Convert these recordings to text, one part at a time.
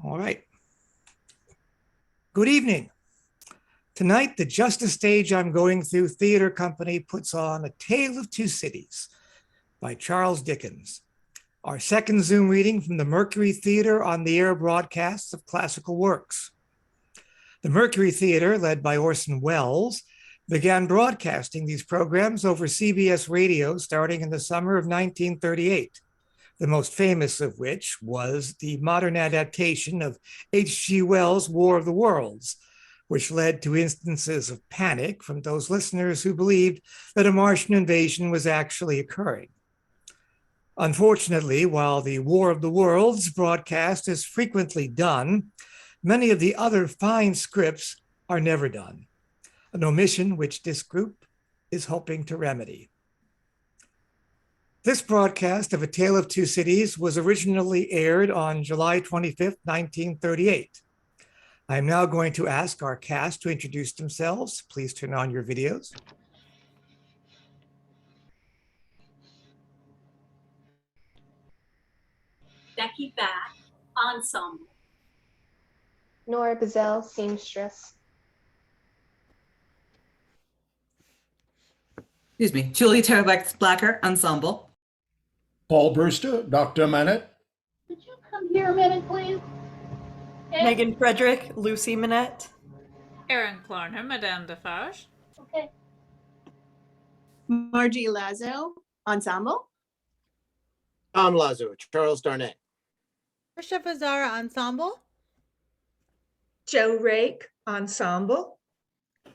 All right. Good evening. Tonight, the Just a Stage I'm Going Through Theater Company puts on A Tale of Two Cities by Charles Dickens, our second Zoom reading from the Mercury Theatre on the air broadcasts of classical works. The Mercury Theatre, led by Orson Welles, began broadcasting these programs over CBS radio starting in the summer of 1938. The most famous of which was the modern adaptation of H.G. Wells' War of the Worlds, which led to instances of panic from those listeners who believed that a Martian invasion was actually occurring. Unfortunately, while the War of the Worlds broadcast is frequently done, many of the other fine scripts are never done, an omission which this group is hoping to remedy. This broadcast of A Tale of Two Cities was originally aired on July 25th, 1938. I am now going to ask our cast to introduce themselves. Please turn on your videos. Becky Back, Ensemble. Nora Bazell, seamstress. Excuse me, Julie Terabek-Blacker, Ensemble. Paul Brewster, Dr. Manette. Could you come here a minute, please? Okay. Megan Frederick, Lucy Manette. Erin Clarner, Madame Defarge. Okay. Margie Lazo, Ensemble. Tom Lazo, Charles Darnett. Trisha Fazara, Ensemble. Joe Rake, Ensemble.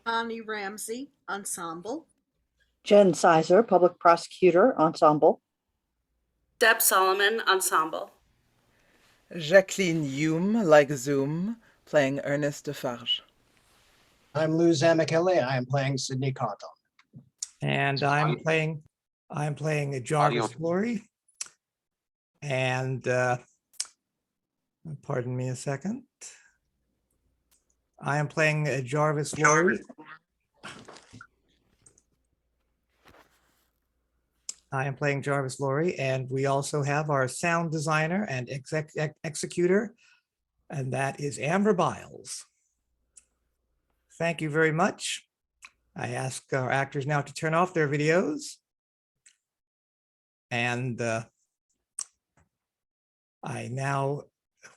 Ani Ramsey, Ensemble. Jen Sizer, Public Prosecutor, Ensemble. Deb Solomon, Ensemble. Jacqueline Hume, like Zoom, playing Ernest Defarge. I'm Lou Zamichelli. I am playing Sidney Cawthon. And I'm playing Jarvis Laurie. And pardon me a second. I am playing Jarvis Laurie. I am playing Jarvis Laurie, and we also have our sound designer and executor, and that is Amber Biles. Thank you very much. I ask our actors now to turn off their videos. And I now,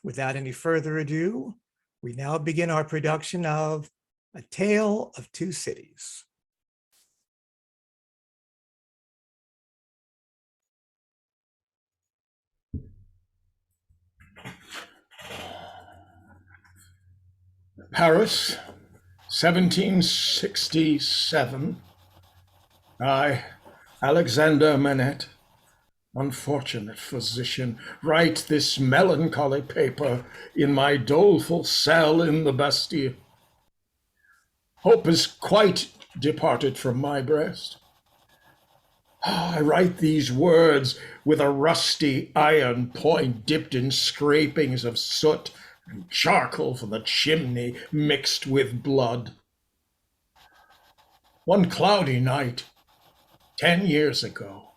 without any further ado, we now begin our production of A Tale of Two Cities. Paris, 1767. I, Alexander Manette, unfortunate physician, write this melancholy paper in my doleful cell in the Bastille. Hope is quite departed from my breast. I write these words with a rusty iron point dipped in scrapings of soot and charcoal from the chimney mixed with blood. One cloudy night, 10 years ago,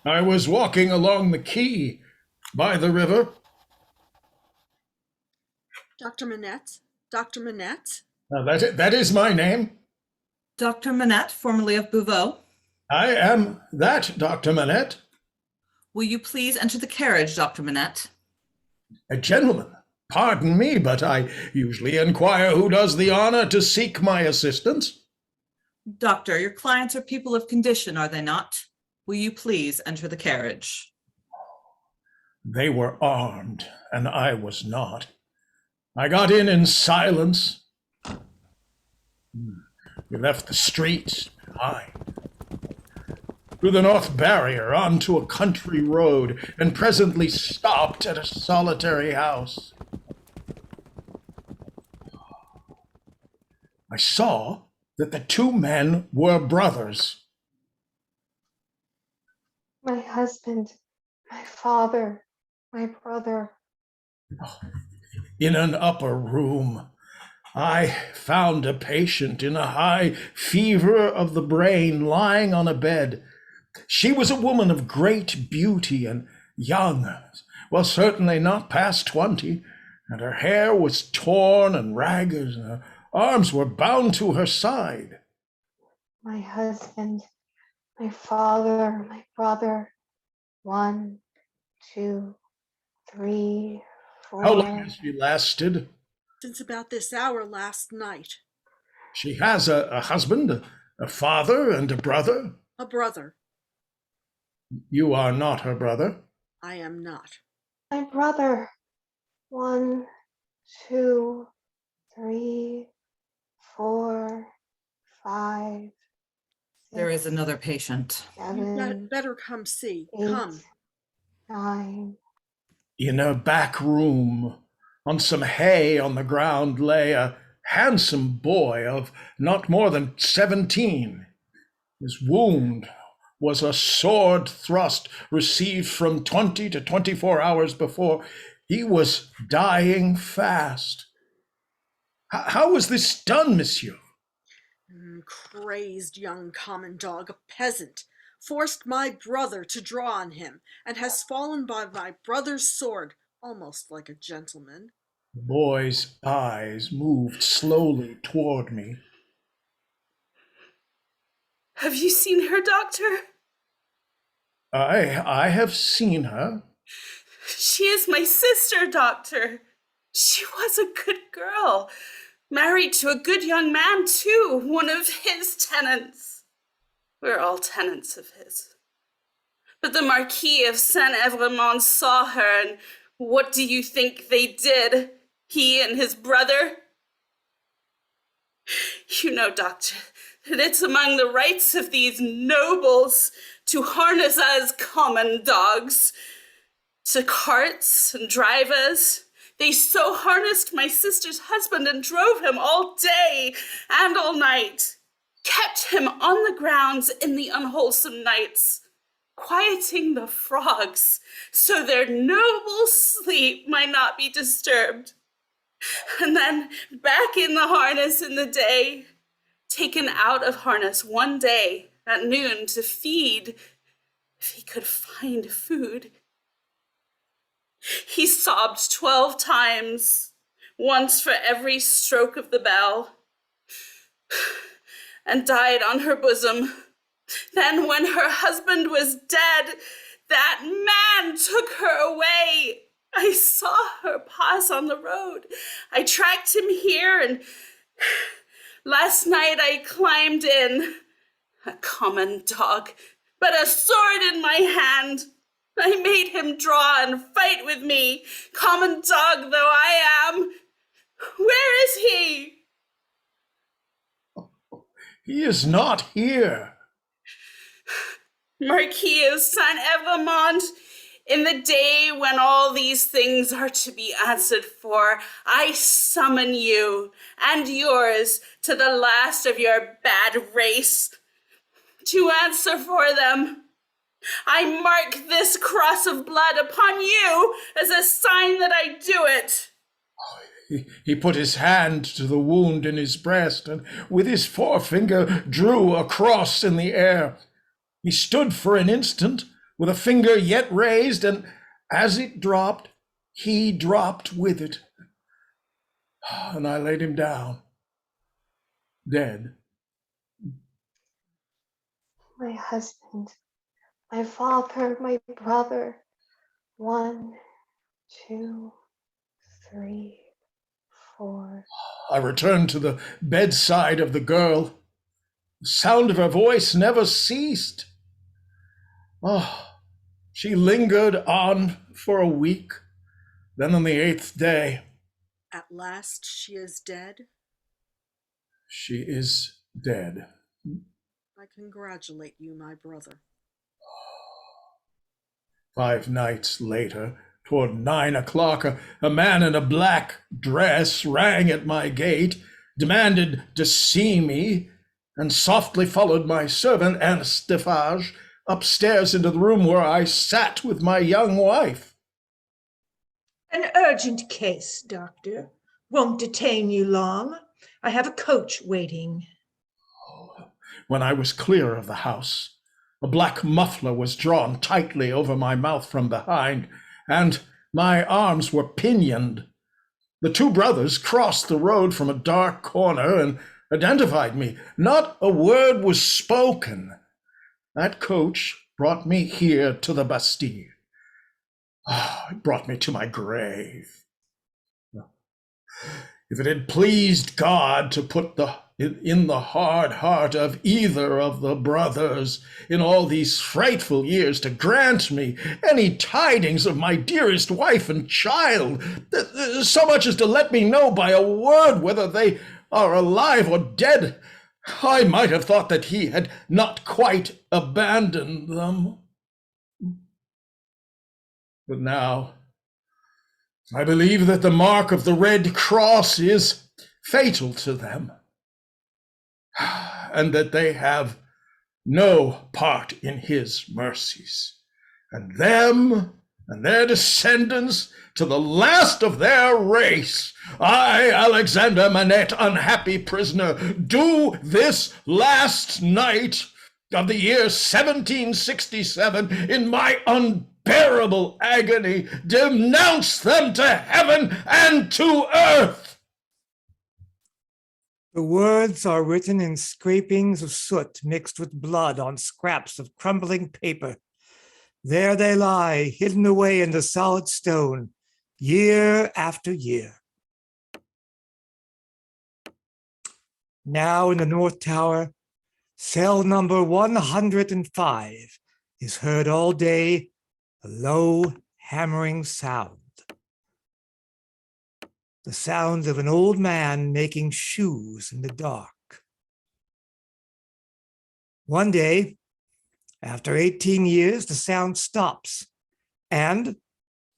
I was walking along the quay by the river. Dr. Manette, Dr. Manette. That is my name. Dr. Manette, formerly of Bouveau. I am that Dr. Manette. Will you please enter the carriage, Dr. Manette? A gentleman. Pardon me, but I usually inquire who does the honor to seek my assistance. Doctor, your clients are people of condition, are they not? Will you please enter the carriage? They were armed, and I was not. I got in silence. We left the streets behind, through the North Barrier onto a country road, and presently stopped at a solitary house. I saw that the two men were brothers. My husband, my father, my brother. In an upper room, I found a patient in a high fever of the brain lying on a bed. She was a woman of great beauty and young, well, certainly not past 20, and her hair was torn and ragged, and her arms were bound to her side. My husband, my father, my brother. 1, 2, 3, 4. How long has she lasted? Since about this hour last night. She has a husband, a father, and a brother. A brother. You are not her brother. I am not. My brother. 1, 2, 3, 4, 5. There is another patient. 7, Better come see. 8, Come. 9. In a back room, on some hay on the ground, lay a handsome boy of not more than 17. His wound was a sword thrust received from 20 to 24 hours before. He was dying fast. How was this done, monsieur? Crazed young common dog, a peasant, forced my brother to draw on him, and has fallen by my brother's sword, almost like a gentleman. The boy's eyes moved slowly toward me. Have you seen her, doctor? I have seen her. She is my sister, doctor. She was a good girl. Married to a good young man, too, one of his tenants. We're all tenants of his. But the Marquis of Saint-Evremond saw her, and what do you think they did? He and his brother? You know, doctor, that it's among the rights of these nobles to harness us common dogs to carts and drive us. They so harnessed my sister's husband and drove him all day and all night, kept him on the grounds in the unwholesome nights, quieting the frogs so their noble sleep might not be disturbed. And then back in the harness in the day, taken out of harness one day at noon to feed, if he could find food. He sobbed 12 times, once for every stroke of the bell, and died on her bosom. Then when her husband was dead, that man took her away. I saw her pass on the road. I tracked him here, and last night I climbed in. A common dog, but a sword in my hand. I made him draw and fight with me, common dog though I am. Where is he? He is not here. Marquis of Saint-Evremond, in the day when all these things are to be answered for, I summon you and yours to the last of your bad race to answer for them. I mark this cross of blood upon you as a sign that I do it. He put his hand to the wound in his breast and with his forefinger drew a cross in the air. He stood for an instant with a finger yet raised, and as it dropped, he dropped with it. And I laid him down, dead. My husband, my father, my brother. 1, 2, 3, 4. I returned to the bedside of the girl. The sound of her voice never ceased. Oh, she lingered on for a week. Then on the 8th day, At last she is dead. she is dead. I congratulate you, my brother. 5 nights later, toward 9 o'clock, a man in a black dress rang at my gate, demanded to see me, and softly followed my servant, Ernest Defarge, upstairs into the room where I sat with my young wife. An urgent case, doctor. Won't detain you long. I have a coach waiting. When I was clear of the house, a black muffler was drawn tightly over my mouth from behind, and my arms were pinioned. The two brothers crossed the road from a dark corner and identified me. Not a word was spoken. That coach brought me here to the Bastille. It brought me to my grave. If it had pleased God to put in the hard heart of either of the brothers in all these frightful years to grant me any tidings of my dearest wife and child, so much as to let me know by a word whether they are alive or dead, I might have thought that he had not quite abandoned them. But now, I believe that the mark of the Red Cross is fatal to them, and that they have no part in his mercies. And them and their descendants to the last of their race, I, Alexander Manette, unhappy prisoner, do this last night of the year 1767 in my unbearable agony denounce them to heaven and to earth. The words are written in scrapings of soot mixed with blood on scraps of crumbling paper. There they lie, hidden away in the solid stone, year after year. Now in the North Tower, cell number 105 is heard all day, a low hammering sound. The sound of an old man making shoes in the dark. One day, after 18 years, the sound stops, and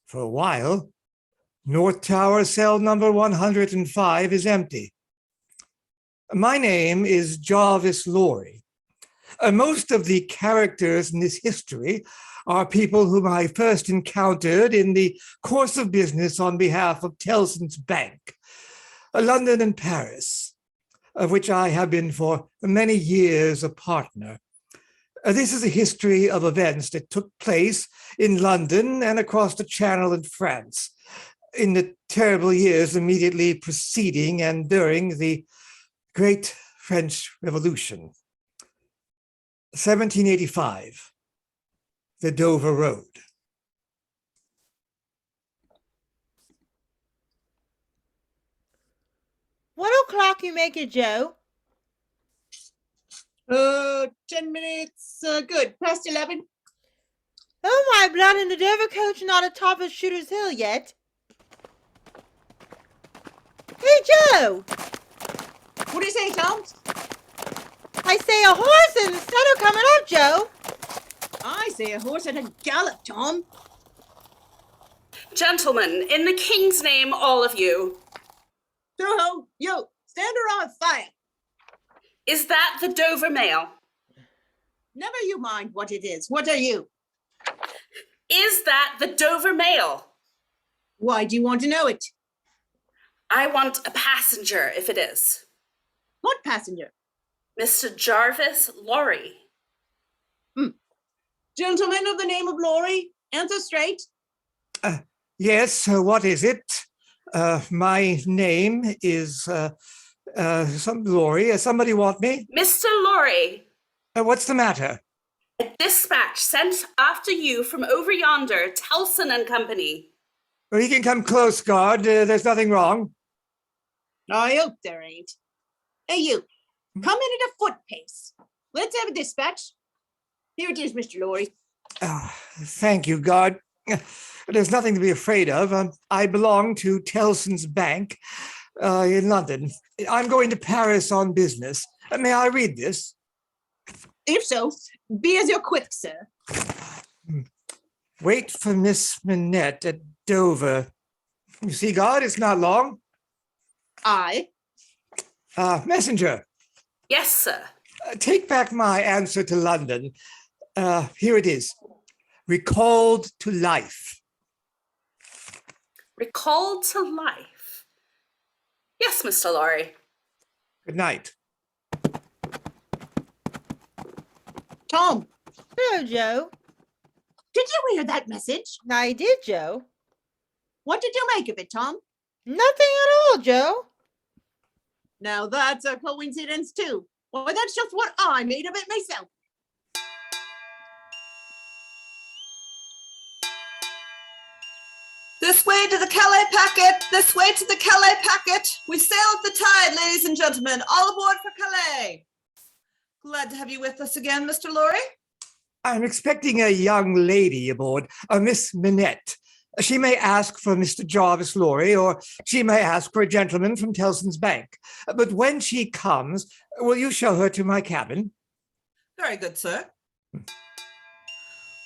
for a while, North Tower cell number 105 is empty. My name is Jarvis Lorry. Most of the characters in this history are people whom I first encountered in the course of business on behalf of Tellson's Bank, London and Paris, of which I have been for many years a partner. This is a history of events that took place in London and across the Channel in France in the terrible years immediately preceding and during the Great French Revolution. 1785, the Dover Road. What o'clock you make it, Joe? 10 minutes, good. Past 11. Oh my blood, and the Dover coach not atop of Shooter's Hill yet. Hey, Joe! What do you say, Tom? I say a horse instead of coming up, Joe. I say a horse at a gallop, Tom. Gentlemen, in the king's name, all of you. Throw-ho, yo, stand her on fire. Is that the Dover Mail? Never you mind what it is. What are you? Is that the Dover Mail? Why do you want to know it? I want a passenger, if it is. What passenger? Mr. Jarvis Lorry. Gentleman of the name of Lorry, answer straight. Yes, what is it? My name is Lorry. Somebody want me? Mr. Lorry. What's the matter? A dispatch sent after you from over yonder, Tellson and Company. Well, he can come close, guard. There's nothing wrong. I hope there ain't. Hey, you, come in at a foot pace. Let's have a dispatch. Here it is, Mr. Lorry. Thank you, guard. There's nothing to be afraid of. I belong to Tellson's Bank in London. I'm going to Paris on business. May I read this? If so, be as you're quick, sir. Wait for Miss Manette at Dover. You see, guard, it's not long. Aye. Messenger. Yes, sir. Take back my answer to London. Here it is. Recalled to life. Recalled to life. Yes, Mr. Lorry. Good night. Tom. Hello, Joe. Did you hear that message? I did, Joe. What did you make of it, Tom? Nothing at all, Joe. Now that's a coincidence too. Why, that's just what I made of it myself. This way to the Calais packet! This way to the Calais packet! We sail with the tide, ladies and gentlemen. All aboard for Calais! Glad to have you with us again, Mr. Laurie. I'm expecting a young lady aboard, a Miss Minette. She may ask for Mr. Jarvis Laurie, or she may ask for a gentleman from Tellson's Bank. But when she comes, will you show her to my cabin? Very good, sir.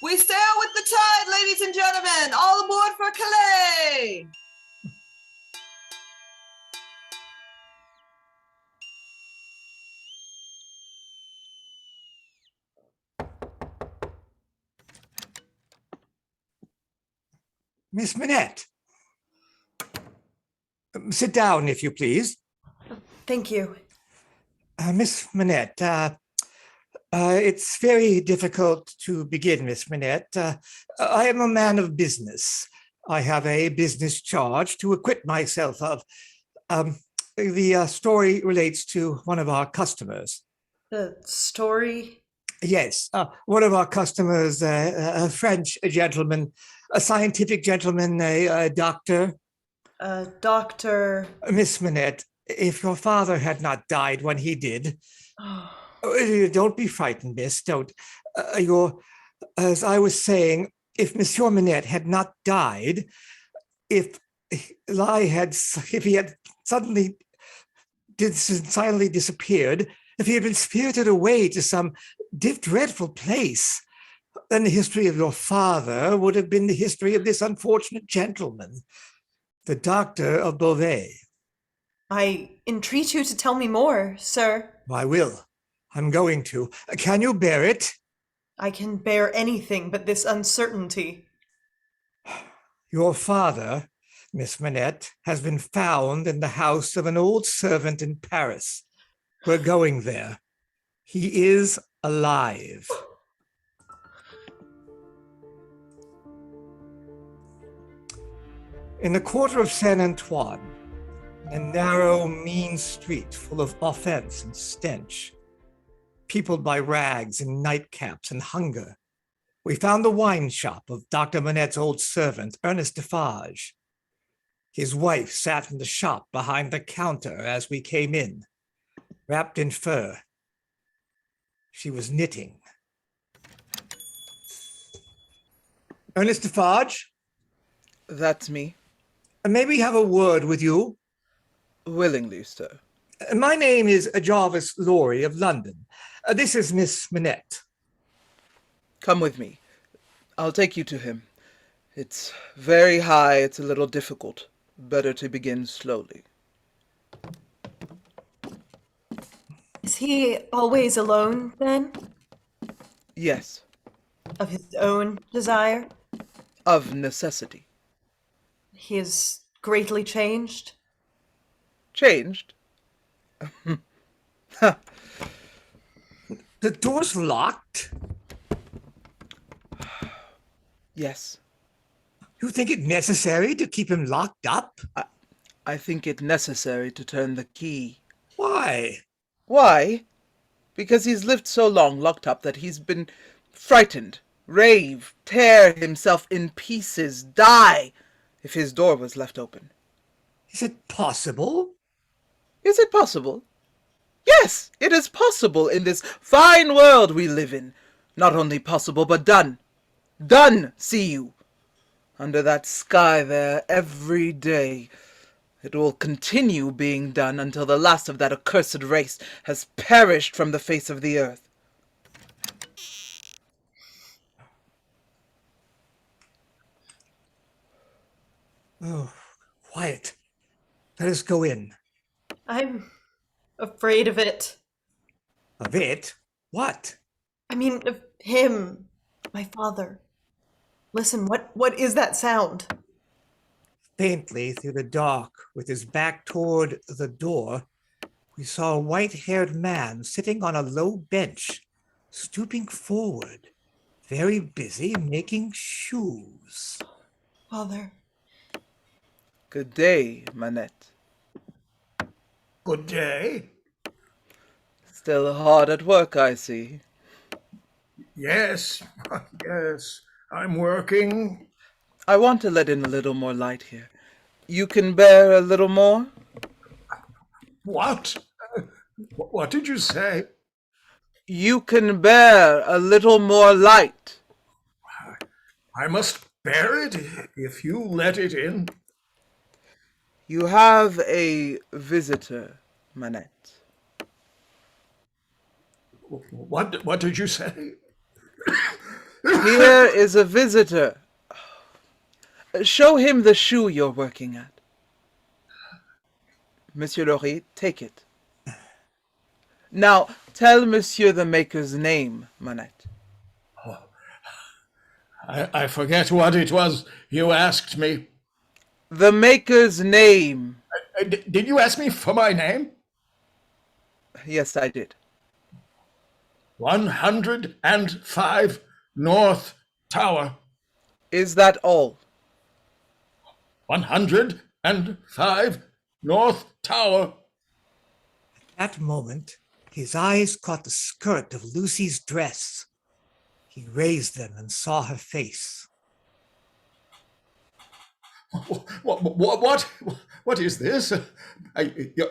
We sail with the tide, ladies and gentlemen. All aboard for Calais! Miss Minette. Sit down, if you please. Thank you. Miss Minette, it's very difficult to begin, Miss Minette. I am a man of business. I have a business charge to acquit myself of. The story relates to one of our customers. The story? Yes, one of our customers, a French gentleman, a scientific gentleman, a doctor. Doctor. Miss Minette, if your father had not died when he did, don't be frightened, miss, don't. As I was saying, if Monsieur Minette had not died, if he had suddenly silently disappeared, if he had been spirited away to some dreadful place, then the history of your father would have been the history of this unfortunate gentleman, the doctor of Beauvais. I entreat you to tell me more, sir. I will. I'm going to. Can you bear it? I can bear anything but this uncertainty. Your father, Miss Minette, has been found in the house of an old servant in Paris. We're going there. He is alive. In the quarter of Saint Antoine, a narrow, mean street full of offense and stench, peopled by rags and nightcaps and hunger, we found the wine shop of Dr. Minette's old servant, Ernest Defarge. His wife sat in the shop behind the counter as we came in, wrapped in fur. She was knitting. Ernest Defarge? That's me. May we have a word with you? Willingly, sir. My name is Jarvis Laurie of London. This is Miss Minette. Come with me. I'll take you to him. It's very high. It's a little difficult. Better to begin slowly. Is he always alone, then? Yes. Of his own desire? Of necessity. He is greatly changed? Changed? The door's locked? Yes. You think it necessary to keep him locked up? I think it necessary to turn the key. Why? Why? Because he's lived so long locked up that he's been frightened, rave, tear himself in pieces, die, if his door was left open. Is it possible? Is it possible? Yes, it is possible in this fine world we live in. Not only possible, but done. Done, see you. Under that sky there, every day. It will continue being done until the last of that accursed race has perished from the face of the earth. Oh, quiet. Let us go in. I'm afraid of it. Of it? What? I mean, of him, my father. Listen, what is that sound? Faintly through the dark, with his back toward the door, we saw a white-haired man sitting on a low bench, stooping forward, very busy making shoes. Father. Good day, Manette. Good day. Still hard at work, I see. Yes, yes, I'm working. I want to let in a little more light here. You can bear a little more? What? What did you say? You can bear a little more light. I must bear it if you let it in. You have a visitor, Manette. What did you say? Here is a visitor. Show him the shoe you're working at. Monsieur Laurie, take it. Now, tell Monsieur the maker's name, Manette. Oh, I forget what it was you asked me. The maker's name. Did you ask me for my name? Yes, I did. 105 North Tower. Is that all? 105 North Tower. At that moment, his eyes caught the skirt of Lucy's dress. He raised them and saw her face. What is this?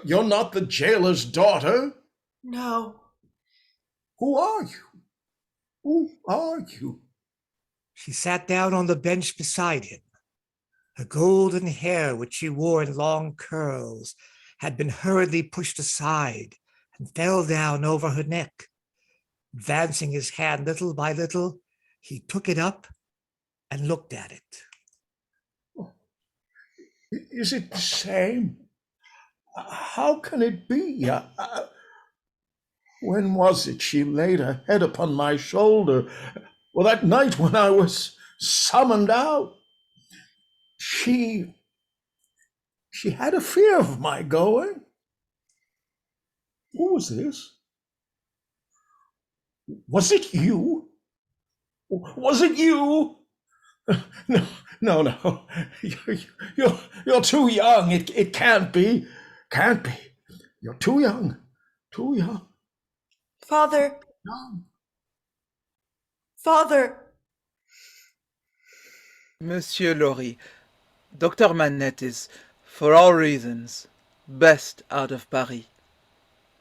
You're not the jailer's daughter? No. Who are you? Who are you? She sat down on the bench beside him. Her golden hair, which she wore in long curls, had been hurriedly pushed aside and fell down over her neck. Advancing his hand little by little, he took it up and looked at it. Is it the same? How can it be? When was it she laid her head upon my shoulder? Well, that night when I was summoned out. She had a fear of my going. Who was this? Was it you? Was it you? No. You're too young. It can't be. Can't be. You're too young. Too young. Father. Young. Father. Monsieur Laurie, Dr. Manette is, for all reasons, best out of Paris,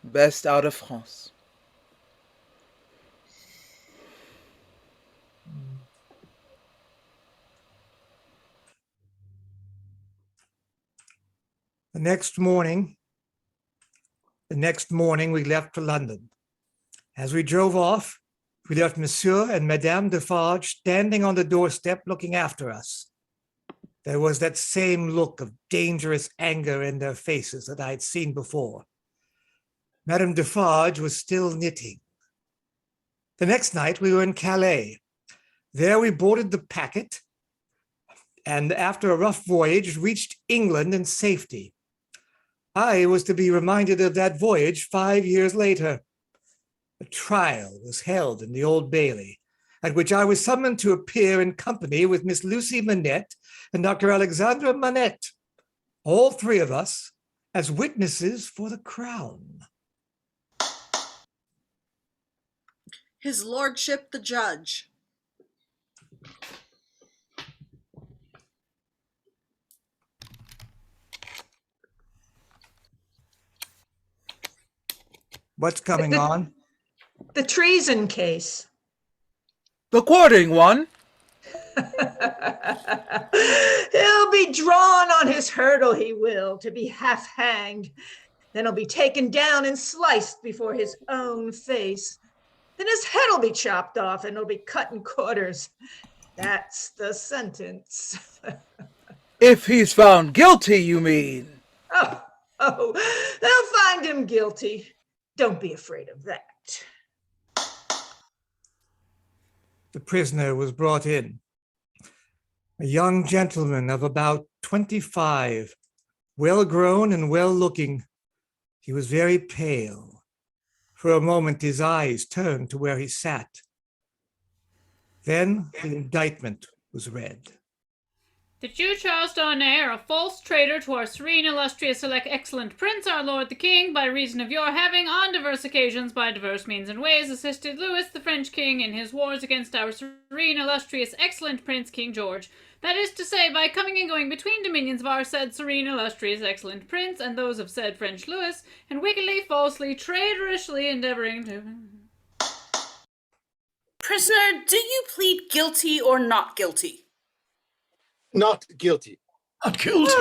best out of France. The next morning, we left for London. As we drove off, we left Monsieur and Madame Defarge standing on the doorstep looking after us. There was that same look of dangerous anger in their faces that I had seen before. Madame Defarge was still knitting. The next night, we were in Calais. There we boarded the packet and after a rough voyage, reached England in safety. I was to be reminded of that voyage 5 years later. A trial was held in the Old Bailey, at which I was summoned to appear in company with Miss Lucy Manette and Dr. Alexandra Manette, all three of us as witnesses for the crown. His Lordship the Judge. What's coming on? The treason case. The courting one. He'll be drawn on his hurdle, he will, to be half hanged. Then he'll be taken down and sliced before his own face. Then his head will be chopped off and it'll be cut in quarters. That's the sentence. If he's found guilty, you mean? Oh, they'll find him guilty. Don't be afraid of that. The prisoner was brought in. A young gentleman of about 25, well-grown and well-looking. He was very pale. For a moment, his eyes turned to where he sat. Then the indictment was read. That you, Charles Darnay, are a false traitor to our serene, illustrious, select, excellent prince, our lord the king, by reason of your having, on diverse occasions, by diverse means and ways, assisted Louis, the French king, in his wars against our serene, illustrious, excellent prince, King George. That is to say, by coming and going between dominions of our said serene, illustrious, excellent prince, and those of said French Louis, and wickedly, falsely, traitorously endeavoring to... Prisoner, do you plead guilty or not guilty? Not guilty. Not guilty.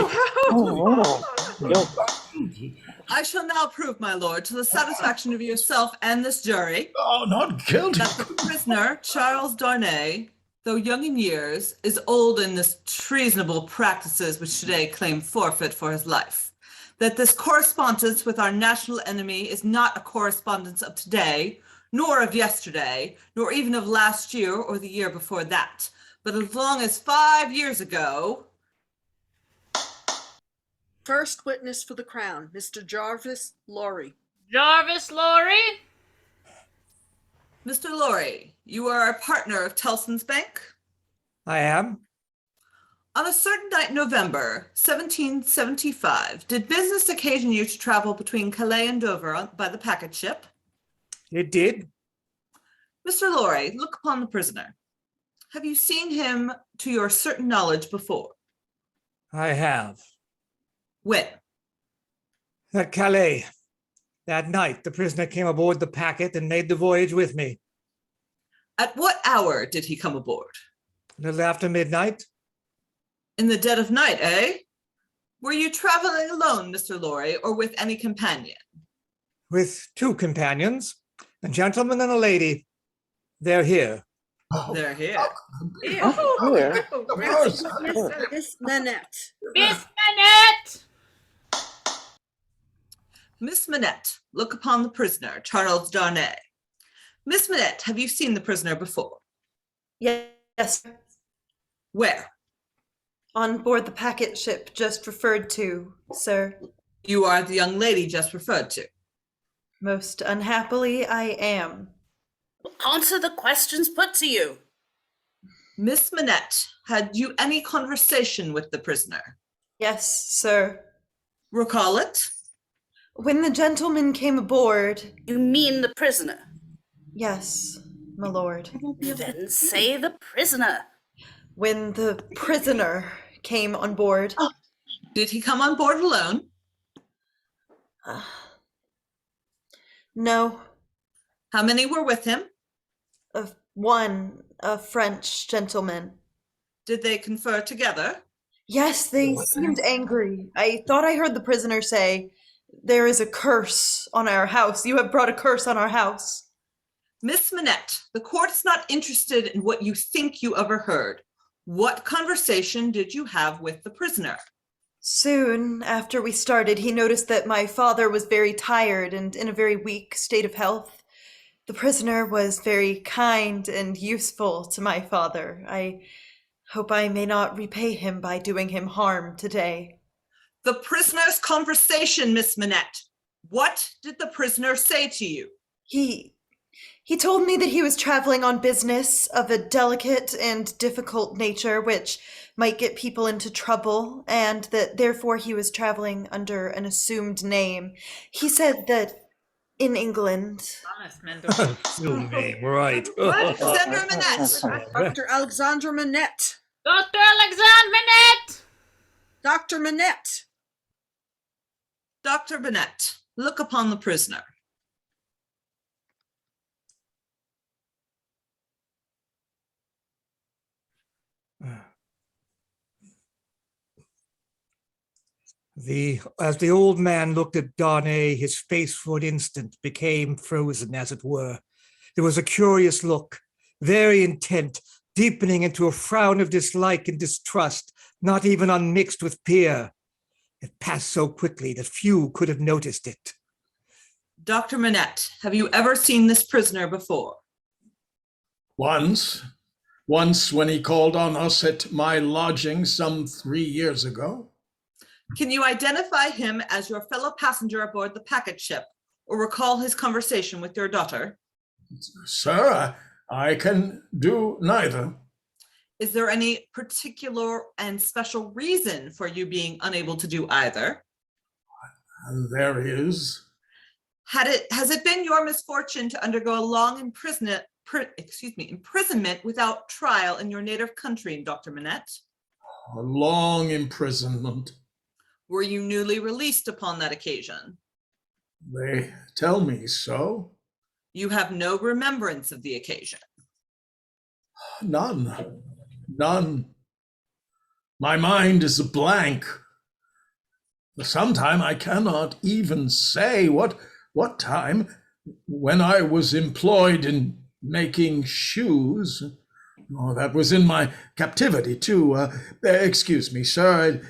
I shall now prove, my lord, to the satisfaction of yourself and this jury, Oh, not guilty. that the prisoner, Charles Darnay, though young in years, is old in this treasonable practices which today claim forfeit for his life. That this correspondence with our national enemy is not a correspondence of today, nor of yesterday, nor even of last year or the year before that, but as long as 5 years ago. First witness for the crown, Mr. Jarvis Lorry. Jarvis Lorry? Mr. Lorry, you are a partner of Tellson's Bank? I am. On a certain night in November 1775, did business occasion you to travel between Calais and Dover by the packet ship? It did. Mr. Lorry, look upon the prisoner. Have you seen him to your certain knowledge before? I have. When? At Calais. That night, the prisoner came aboard the packet and made the voyage with me. At what hour did he come aboard? A little after midnight. In the dead of night, eh? Were you traveling alone, Mr. Lorry, or with any companion? With two companions, a gentleman and a lady. They're here. They're here. Of course. Miss Nanette. Miss Nanette! Miss Manette, look upon the prisoner, Charles Darnay. Miss Manette, have you seen the prisoner before? Yes, Where? on board the packet ship just referred to, sir. You are the young lady just referred to. Most unhappily, I am. Answer the questions put to you. Miss Manette, had you any conversation with the prisoner? Yes, sir. Recall it? When the gentleman came aboard, You mean the prisoner. yes, my lord. Then say the prisoner. When the prisoner came on board, Did he come on board alone? no, How many were with him? a French gentleman. Did they confer together? Yes, they seemed angry. I thought I heard the prisoner say, "There is a curse on our house. You have brought a curse on our house." Miss Manette, the court is not interested in what you think you overheard. What conversation did you have with the prisoner? Soon after we started, he noticed that my father was very tired and in a very weak state of health. The prisoner was very kind and useful to my father. I hope I may not repay him by doing him harm today. The prisoner's conversation, Miss Manette. What did the prisoner say to you? He told me that he was traveling on business of a delicate and difficult nature, which might get people into trouble, and that therefore he was traveling under an assumed name. He said that in England. Assumed name, right. Alexander Manette. Dr. Alexandra Manette. Dr. Alexandre Manette! Dr. Manette. Dr. Manette, look upon the prisoner. As the old man looked at Darnay, his face for an instant became frozen, as it were. There was a curious look, very intent, deepening into a frown of dislike and distrust, not even unmixed with fear. It passed so quickly that few could have noticed it. Dr. Manette, have you ever seen this prisoner before? Once when he called on us at my lodging some 3 years ago. Can you identify him as your fellow passenger aboard the packet ship or recall his conversation with your daughter? Sir, I can do neither. Is there any particular and special reason for you being unable to do either? There is. Has it been your misfortune to undergo a long imprisonment without trial in your native country, Dr. Manette? A long imprisonment. Were you newly released upon that occasion? They tell me so. You have no remembrance of the occasion? None. None. My mind is a blank. For some time I cannot even say what time, when I was employed in making shoes. Oh, that was in my captivity too. Excuse me, sir.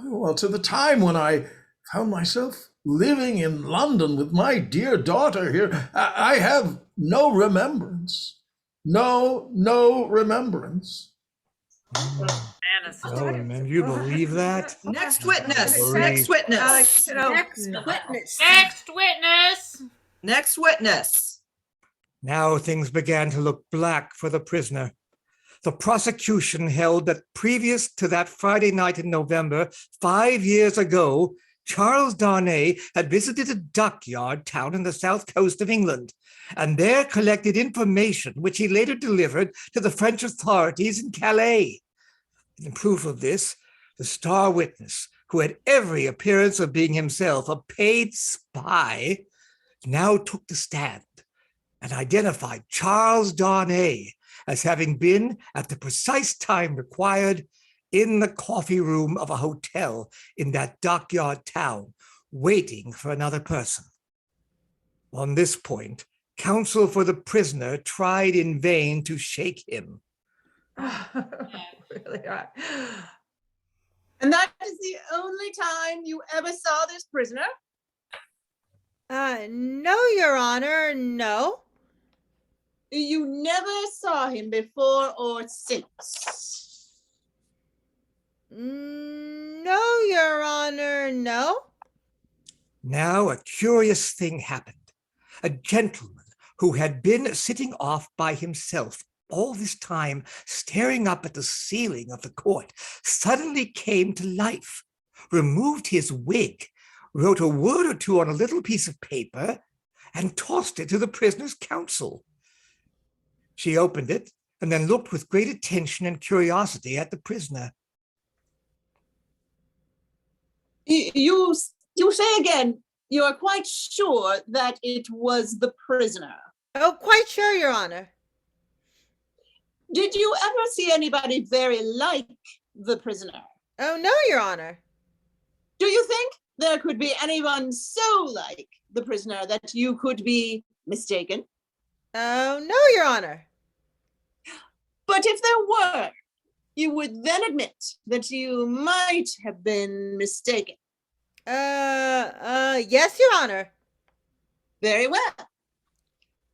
Well, to the time when I found myself living in London with my dear daughter here, I have no remembrance. No remembrance. Oh, man, you believe that? Next witness. Marie. Next witness. Next witness. Next witness. Next witness. Now things began to look black for the prisoner. The prosecution held that previous to that Friday night in November, 5 years ago, Charles Darnay had visited a dockyard town in the south coast of England, and there collected information which he later delivered to the French authorities in Calais. In proof of this, the star witness, who had every appearance of being himself a paid spy, now took the stand and identified Charles Darnay as having been at the precise time required in the coffee room of a hotel in that dockyard town, waiting for another person. On this point, counsel for the prisoner tried in vain to shake him. Really are. And that is the only time you ever saw this prisoner? No, Your Honor, no. You never saw him before or since? No, Your Honor, no. Now a curious thing happened. A gentleman who had been sitting off by himself all this time, staring up at the ceiling of the court, suddenly came to life, removed his wig, wrote a word or two on a little piece of paper, and tossed it to the prisoner's counsel. She opened it and then looked with great attention and curiosity at the prisoner. You say again, you are quite sure that it was the prisoner? Oh, quite sure, Your Honor. Did you ever see anybody very like the prisoner? Oh, no, Your Honor. Do you think there could be anyone so like the prisoner that you could be mistaken? Oh, no, Your Honor. But if there were, you would then admit that you might have been mistaken. Yes, Your Honor. Very well.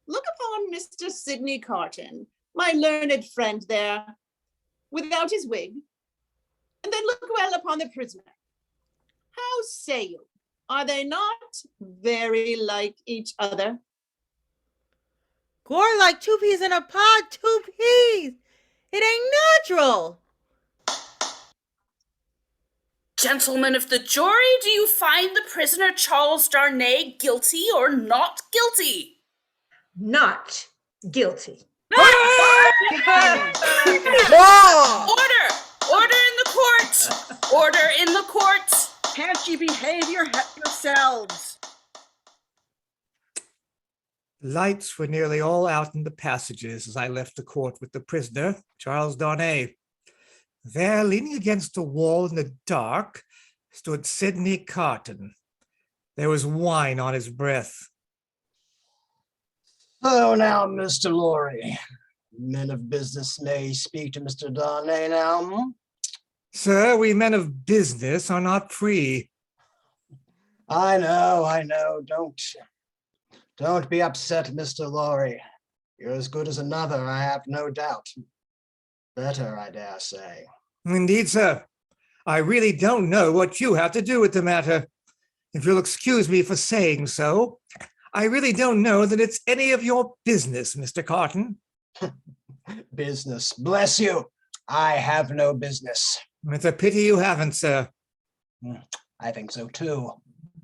Look upon Mr. Sidney Carton, my learned friend there, without his wig, and then look well upon the prisoner. How say you? Are they not very like each other? Gore like two peas in a pod, two peas. It ain't natural. Gentlemen of the jury, do you find the prisoner Charles Darnay guilty or not guilty? Not guilty. Order! Order in the court! Order in the court! Can't you behave yourselves? Lights were nearly all out in the passages as I left the court with the prisoner, Charles Darnay. There, leaning against a wall in the dark, stood Sidney Carton. There was wine on his breath. So now, Mr. Lorry, men of business may speak to Mr. Darnay now. Sir, we men of business are not free. I know. Don't be upset, Mr. Lorry. You're as good as another, I have no doubt. Better, I dare say. Indeed, sir. I really don't know what you have to do with the matter. If you'll excuse me for saying so, I really don't know that it's any of your business, Mr. Carton. Business, bless you. I have no business. It's a pity you haven't, sir. I think so too.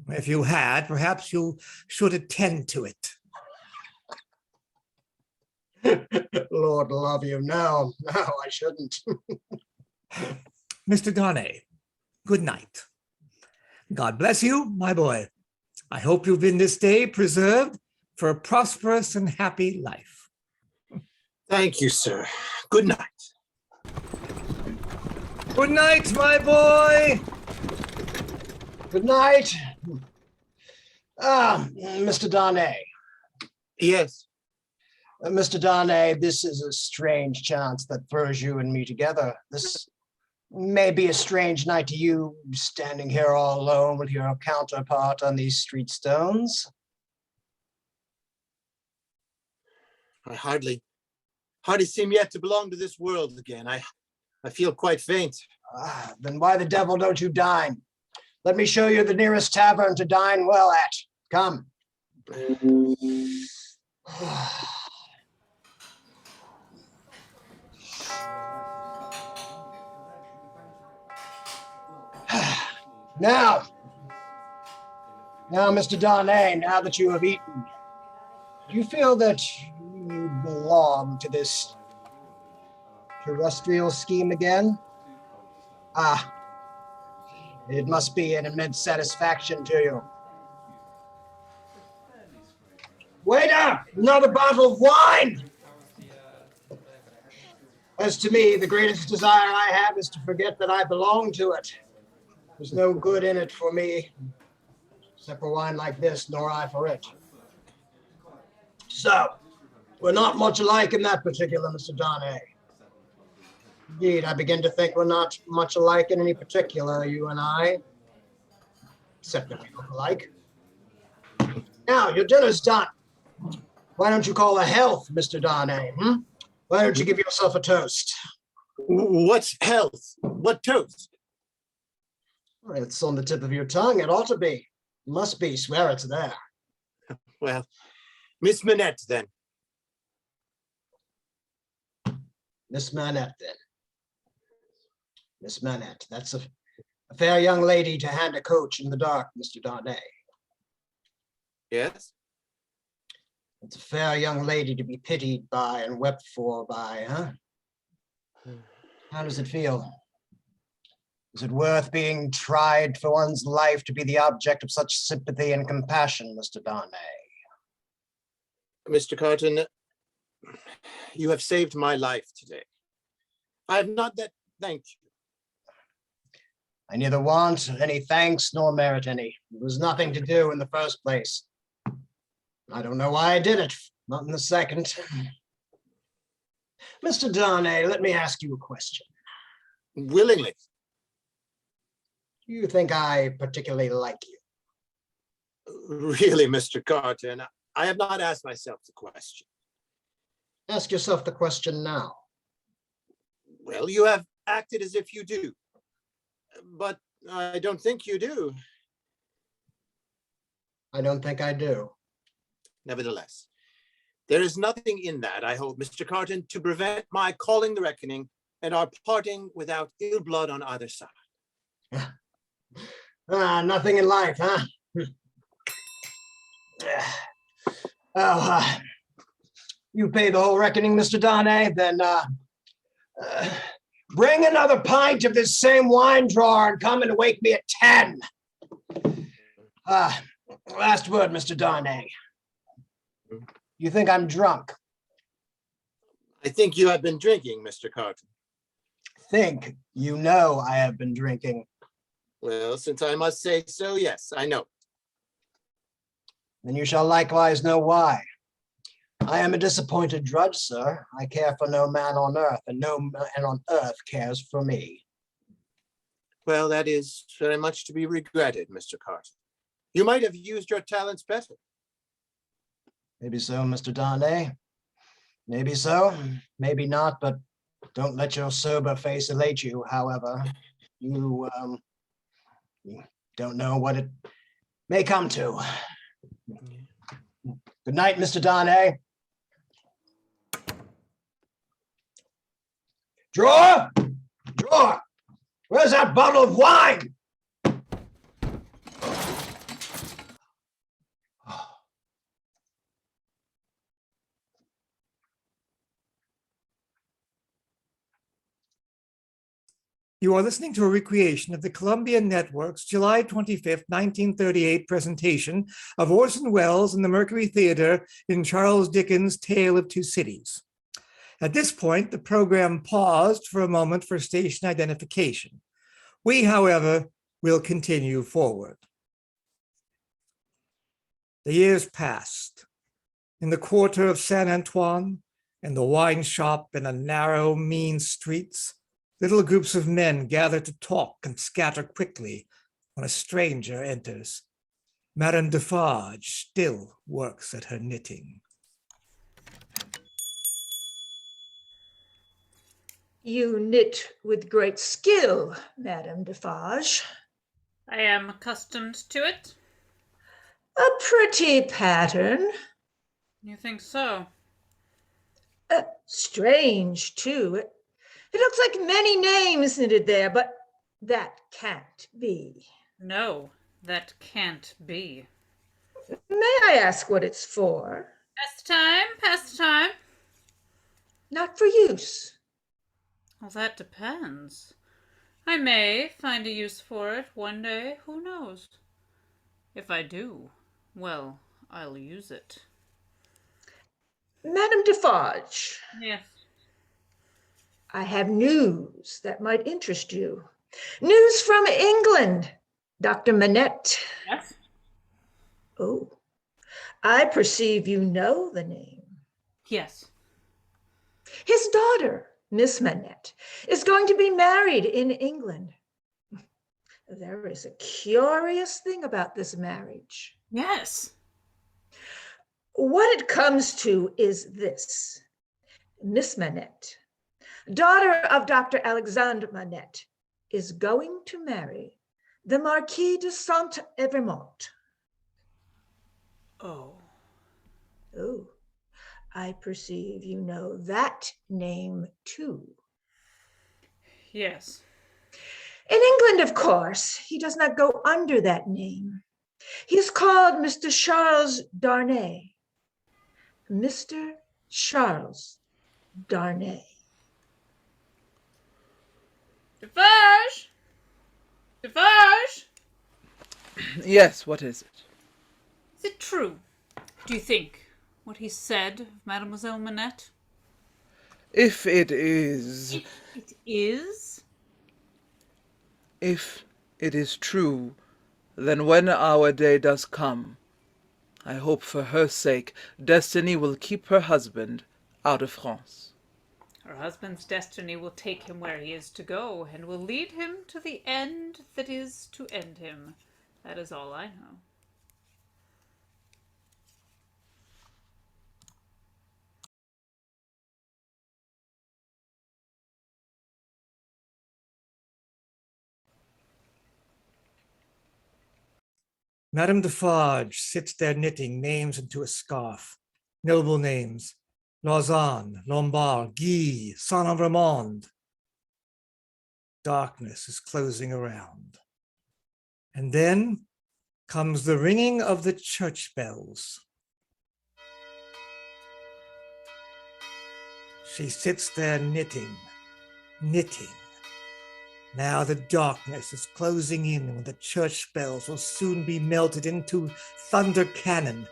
If you had, perhaps you should attend to it. Lord love you. No, I shouldn't. Mr. Darnay, good night. God bless you, my boy. I hope you've been this day preserved for a prosperous and happy life. Thank you, sir. Good night. Good night, my boy. Good night. Mr. Darnay. Yes. Mr. Darnay, this is a strange chance that throws you and me together. This may be a strange night to you, standing here all alone with your counterpart on these street stones. I hardly seem yet to belong to this world again. I feel quite faint. Then why the devil don't you dine? Let me show you the nearest tavern to dine well at. Come. Now, Mr. Darnay, now that you have eaten, do you feel that you belong to this terrestrial scheme again? It must be an immense satisfaction to you. Waiter, another bottle of wine! As to me, the greatest desire I have is to forget that I belong to it. There's no good in it for me, except for wine like this, nor I for it. So, we're not much alike in that particular, Mr. Darnay. Indeed, I begin to think we're not much alike in any particular, you and I, except that we look alike. Now, your dinner's done. Why don't you call a health, Mr. Darnay? Why don't you give yourself a toast? What's health? What toast? It's on the tip of your tongue. It ought to be. Must be. Swear it's there. Well, Miss Manette, then. Miss Manette, then. Miss Manette. That's a fair young lady to hand a coach in the dark, Mr. Darnay. Yes? It's a fair young lady to be pitied by and wept for by, huh? How does it feel? Is it worth being tried for one's life to be the object of such sympathy and compassion, Mr. Darnay? Mr. Carton, you have saved my life today. I have not that thanked you. I neither want any thanks nor merit any. It was nothing to do in the first place. I don't know why I did it, not in the second. Mr. Darnay, let me ask you a question. Willingly. Do you think I particularly like you? Really, Mr. Carton, I have not asked myself the question. Ask yourself the question now. Well, you have acted as if you do, but I don't think you do. I don't think I do. Nevertheless, there is nothing in that, I hope, Mr. Carton, to prevent my calling the reckoning and our parting without ill blood on either side. Nothing in life, huh? You pay the whole reckoning, Mr. Darnay, then bring another pint of this same wine drawer and come and wake me at 10. Last word, Mr. Darnay. You think I'm drunk? I think you have been drinking, Mr. Carton. Think you know I have been drinking. Well, since I must say so, yes, I know. Then you shall likewise know why. I am a disappointed drudge, sir. I care for no man on earth, and no man on earth cares for me. Well, that is very much to be regretted, Mr. Carton. You might have used your talents better. Maybe so, Mr. Darnay. Maybe so, maybe not, but don't let your sober face elate you, however. You don't know what it may come to. Good night, Mr. Darnay. Drawer! Drawer! Where's that bottle of wine? You are listening to a recreation of the Columbia Network's July 25th, 1938 presentation of Orson Welles in the Mercury Theatre in Charles Dickens' Tale of Two Cities. At this point, the program paused for a moment for station identification. We, however, will continue forward. The years passed. In the quarter of Saint Antoine, in the wine shop in the narrow, mean streets, little groups of men gather to talk and scatter quickly when a stranger enters. Madame Defarge still works at her knitting. You knit with great skill, Madame Defarge. I am accustomed to it. A pretty pattern. You think so? Strange, too. It looks like many names knitted there, but that can't be. No, that can't be. May I ask what it's for? Pastime. Not for use. Well, that depends. I may find a use for it one day, who knows? If I do, well, I'll use it. Madame Defarge. Yes. I have news that might interest you. News from England, Dr. Manette. Yes? Oh, I perceive you know the name. Yes. His daughter, Miss Manette, is going to be married in England. There is a curious thing about this marriage. Yes. What it comes to is this. Miss Manette, daughter of Dr. Alexandre Manette, is going to marry the Marquis de Saint-Evremont. Oh. Oh, I perceive you know that name too. Yes. In England, of course, he does not go under that name. He is called Mr. Charles Darnay. Mr. Charles Darnay. Defarge! Defarge! Yes, what is it? Is it true, do you think, what he said of Mademoiselle Manette? If it is... It is? If it is true, then when our day does come, I hope for her sake destiny will keep her husband out of France. Her husband's destiny will take him where he is to go, and will lead him to the end that is to end him. That is all I know. Madame Defarge sits there knitting names into a scarf. Noble names: Lausanne, Lombard, Guy, Saint-Evremond. Darkness is closing around. And then comes the ringing of the church bells. She sits there knitting. Now the darkness is closing in, and the church bells will soon be melted into thunder cannon.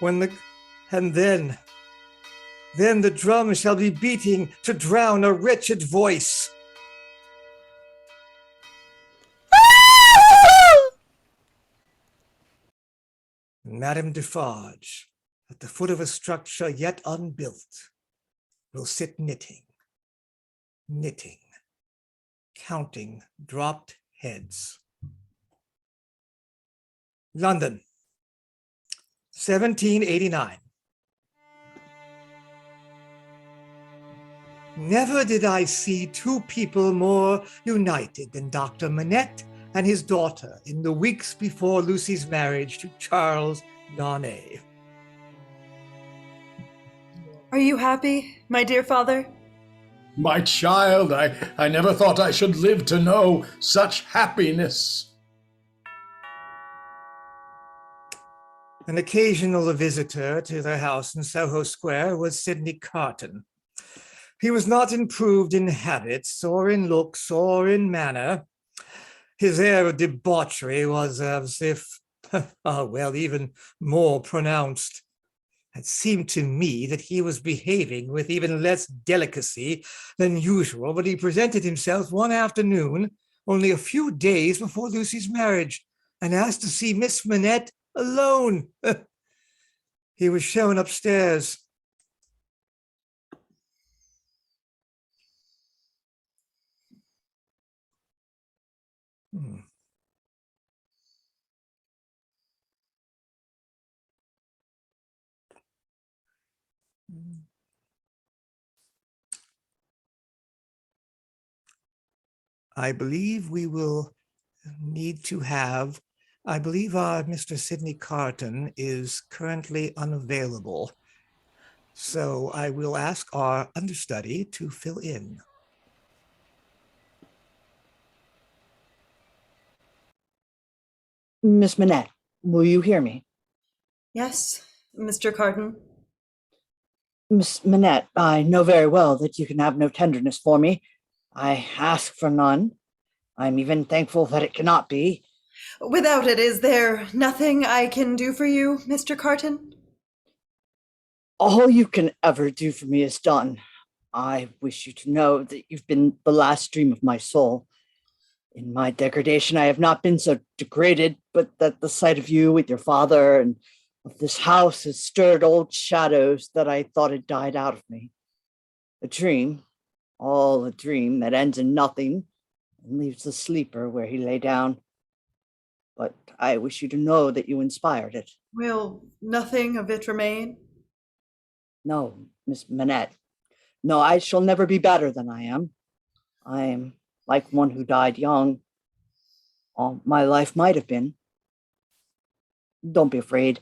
And then the drum shall be beating to drown a wretched voice. Madame Defarge, at the foot of a structure yet unbuilt, will sit knitting, counting dropped heads. London, 1789. Never did I see two people more united than Dr. Manette and his daughter in the weeks before Lucy's marriage to Charles Darnay. Are you happy, my dear father? My child, I never thought I should live to know such happiness. An occasional visitor to their house in Soho Square was Sidney Carton. He was not improved in habits or in looks or in manner. His air of debauchery was as if, even more pronounced. It seemed to me that he was behaving with even less delicacy than usual when he presented himself one afternoon, only a few days before Lucy's marriage, and asked to see Miss Manette alone. He was shown upstairs. I believe we will need to have, I believe Mr. Sidney Carton is currently unavailable. So I will ask our understudy to fill in. Miss Manette, will you hear me? Yes, Mr. Carton. Miss Manette, I know very well that you can have no tenderness for me. I ask for none. I'm even thankful that it cannot be. Without it, is there nothing I can do for you, Mr. Carton? All you can ever do for me is done. I wish you to know that you've been the last dream of my soul. In my degradation, I have not been so degraded, but that the sight of you with your father and of this house has stirred old shadows that I thought had died out of me. A dream, all a dream that ends in nothing and leaves the sleeper where he lay down. But I wish you to know that you inspired it. Will nothing of it remain? No, Miss Manette. No, I shall never be better than I am. I am like one who died young. All my life might have been. Don't be afraid.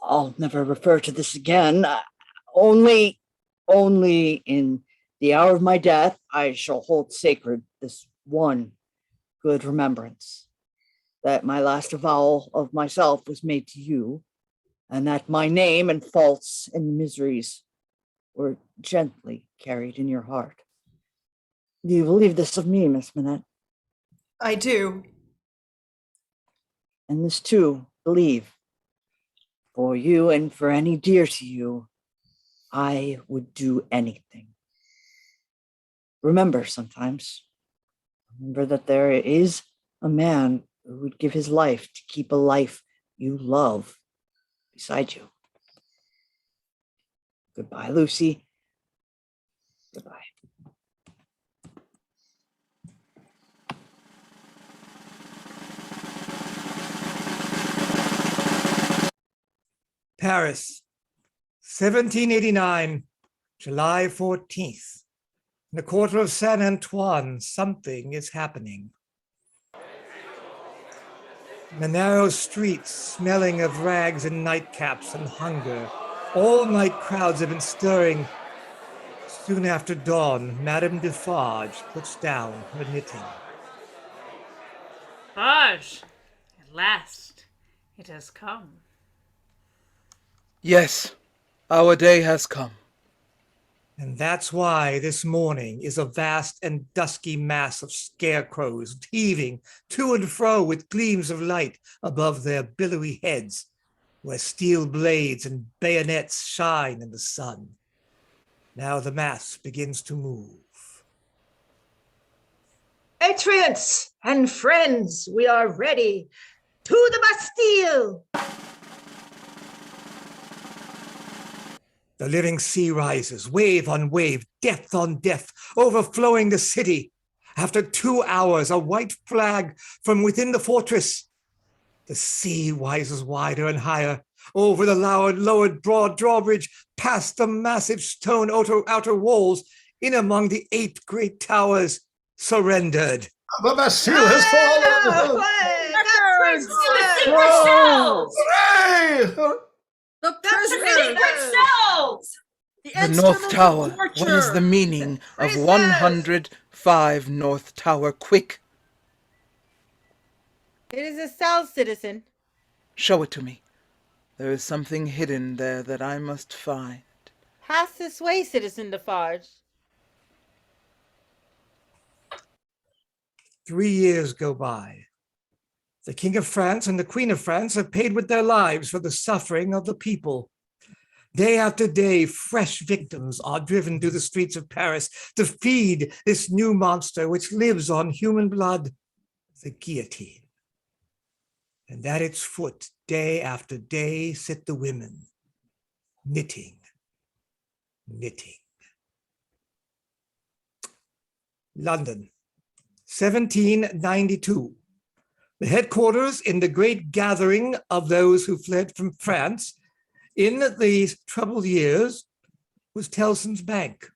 I'll never refer to this again. Only in the hour of my death, I shall hold sacred this one good remembrance, that my last avowal of myself was made to you, and that my name and faults and miseries were gently carried in your heart. Do you believe this of me, Miss Manette? I do. And this too, believe. For you and for any dear to you, I would do anything. Remember that there is a man who would give his life to keep a life you love beside you. Goodbye, Lucy. Goodbye. Paris, 1789, July 14th. In the quarter of Saint Antoine, something is happening. In the narrow streets, smelling of rags and nightcaps and hunger, all-night crowds have been stirring. Soon after dawn, Madame Defarge puts down her knitting. Farge, at last, it has come. Yes, our day has come. And that's why this morning is a vast and dusky mass of scarecrows heaving to and fro with gleams of light above their billowy heads, where steel blades and bayonets shine in the sun. Now the mass begins to move. Patriots and friends, we are ready. To the Bastille! The living sea rises, wave on wave, depth on depth, overflowing the city. After 2 hours, a white flag from within the fortress. The sea rises wider and higher, over the lowered broad drawbridge, past the massive stone outer walls, in among the 8 great towers, surrendered. The Bastille has fallen! The prisoners! The The North Tower. What is the meaning of Prisoners! 105 North Tower? Quick, It is a cell, citizen. show it to me. There is something hidden there that I must find. Pass this way, Citizen Defarge. 3 years go by. The King of France and the Queen of France have paid with their lives for the suffering of the people. Day after day, fresh victims are driven through the streets of Paris to feed this new monster which lives on human blood, the guillotine. And at its foot, day after day, sit the women, knitting, knitting. London, 1792. The headquarters in the great gathering of those who fled from France in these troubled years was Tellson's Bank.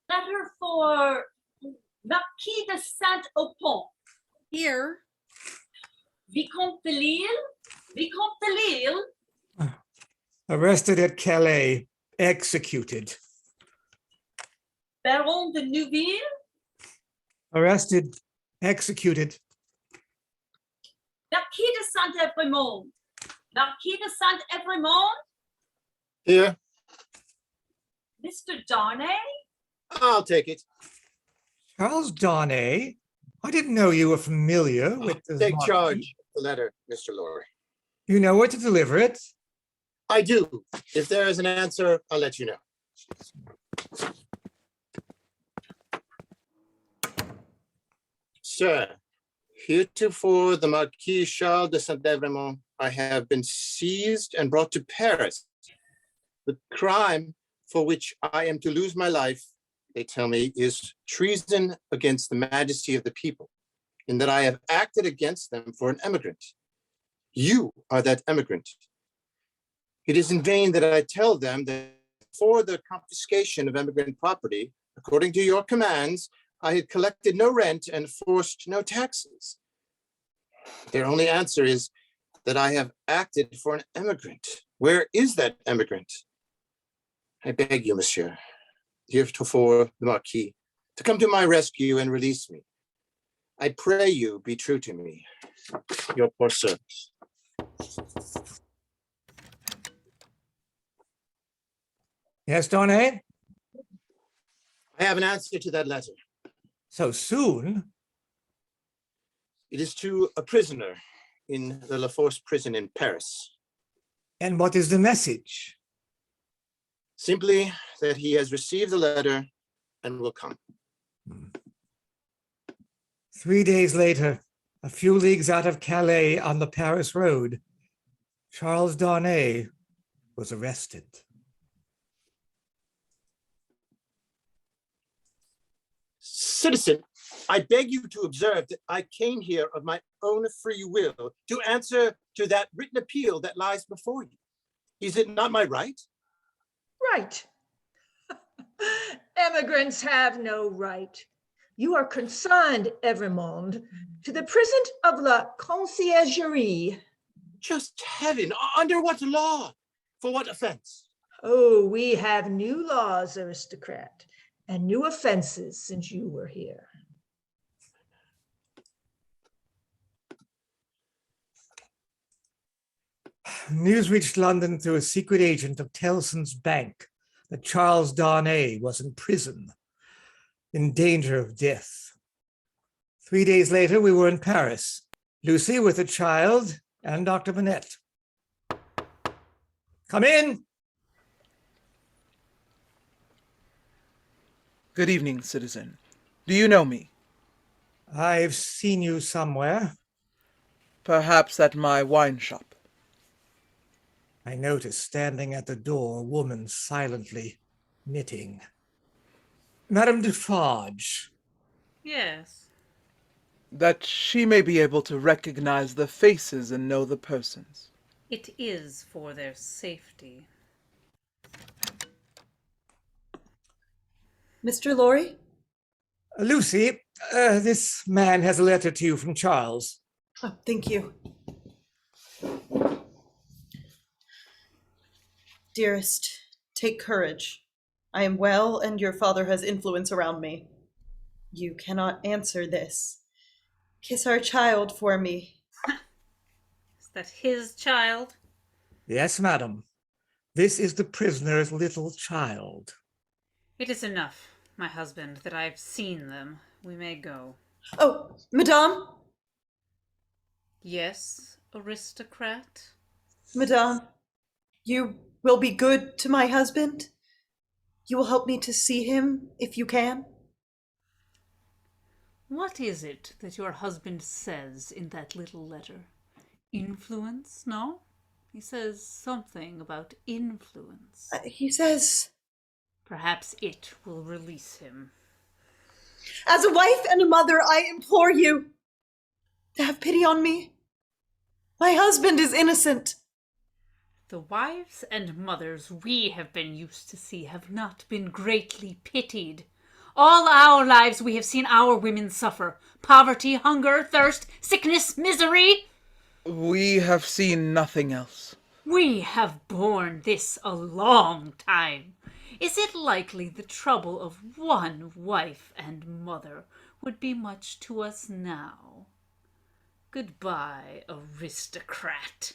Letter for Marquis de Saint-Opont. Here. Vicomte de Lille. Vicomte de Lille. Arrested at Calais, executed. Baron de Neuville. Arrested, executed. Marquis de Saint-Evremont. Marquis de Saint-Evremont. Here, Mr. Darnay. I'll take it. Charles Dickens? I didn't know you were familiar with this. Take Marquis. charge of the letter, Mr. Lorry. You know where to deliver it? I do. If there is an answer, I'll let you know. Sir, heretofore the Marquis Charles de Saint-Evremont, I have been seized and brought to Paris. The crime for which I am to lose my life, they tell me, is treason against the majesty of the people, in that I have acted against them for an emigrant. You are that emigrant. It is in vain that I tell them that for the confiscation of emigrant property, according to your commands, I had collected no rent and forced no taxes. Their only answer is that I have acted for an emigrant. Where is that emigrant? I beg you, monsieur, heretofore the Marquis, to come to my rescue and release me. I pray you be true to me, your poor servant. Yes, Darnay? I have an answer to that letter. So soon? It is to a prisoner in the La Force prison in Paris. And what is the message? Simply that he has received the letter and will come. 3 days later, a few leagues out of Calais on the Paris road, Charles Dickens was arrested. Citizen, I beg you to observe that I came here of my own free will to answer to that written appeal that lies before you. Is it not my right? Right. Emigrants have no right. You are consigned, Evremond, to the prison of La Conciergerie. Just heaven, under what law? For what offense? Oh, we have new laws, aristocrat, and new offenses since you were here. News reached London through a secret agent of Tellson's Bank that Charles Dickens was in prison, in danger of death. 3 days later, we were in Paris, Lucy with a child and Dr. Manette. Come in. Good evening, citizen. Do you know me? I've seen you somewhere. Perhaps at my wine shop. I noticed standing at the door a woman silently knitting. Madame Defarge. Yes. That she may be able to recognize the faces and know the persons. It is for their safety. Mr. Lorry? Lucy, this man has a letter to you from Charles. Oh, thank you. Dearest, take courage. I am well, and your father has influence around me. You cannot answer this. Kiss our child for me. Is that his child? Yes, madam. This is the prisoner's little child. It is enough, my husband, that I've seen them. We may go. Oh, madame? Yes, aristocrat? Madame, you will be good to my husband? You will help me to see him, if you can? What is it that your husband says in that little letter? Influence, no? He says something about influence. He says... Perhaps it will release him. As a wife and a mother, I implore you to have pity on me. My husband is innocent. The wives and mothers we have been used to see have not been greatly pitied. All our lives we have seen our women suffer. Poverty, hunger, thirst, sickness, misery. We have seen nothing else. We have borne this a long time. Is it likely the trouble of one wife and mother would be much to us now? Goodbye, aristocrat.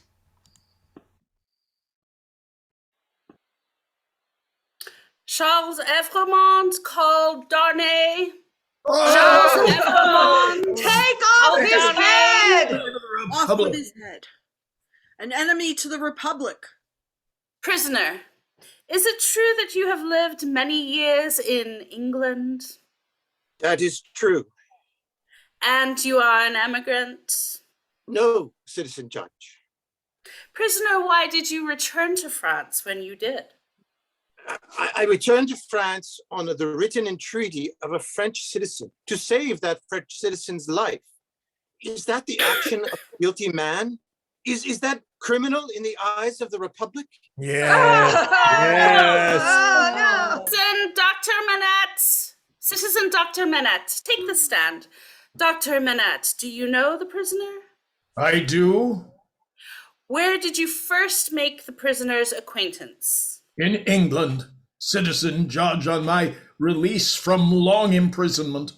Charles Evremond called Darnay. Charles Evremond. Take off his head! Off with his head. An enemy to the Republic. Prisoner, is it true that you have lived many years in England? That is true. And you are an emigrant? No, citizen judge. Prisoner, why did you return to France when you did? I returned to France on the written entreaty of a French citizen to save that French citizen's life. Is that the action of a guilty man? Is that criminal in the eyes of the Republic? Yes. Yes. Oh, no. Citizen Dr. Manette! Citizen Dr. Manette, take the stand. Dr. Manette, do you know the prisoner? I do. Where did you first make the prisoner's acquaintance? In England, citizen judge, on my release from long imprisonment.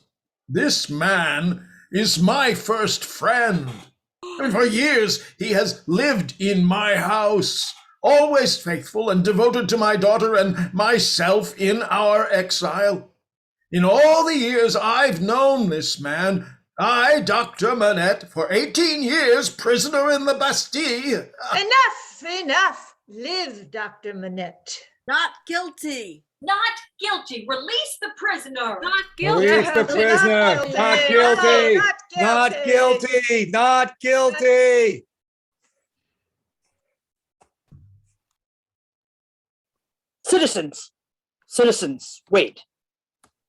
This man is my first friend. And for years he has lived in my house, always faithful and devoted to my daughter and myself in our exile. In all the years I've known this man, I, Dr. Manette, for 18 years prisoner in the Bastille. Enough! Live, Dr. Manette. Not guilty. Not guilty. Release the prisoner. Not guilty. Release the prisoner. Not guilty. Not guilty. Not guilty. Citizens, wait.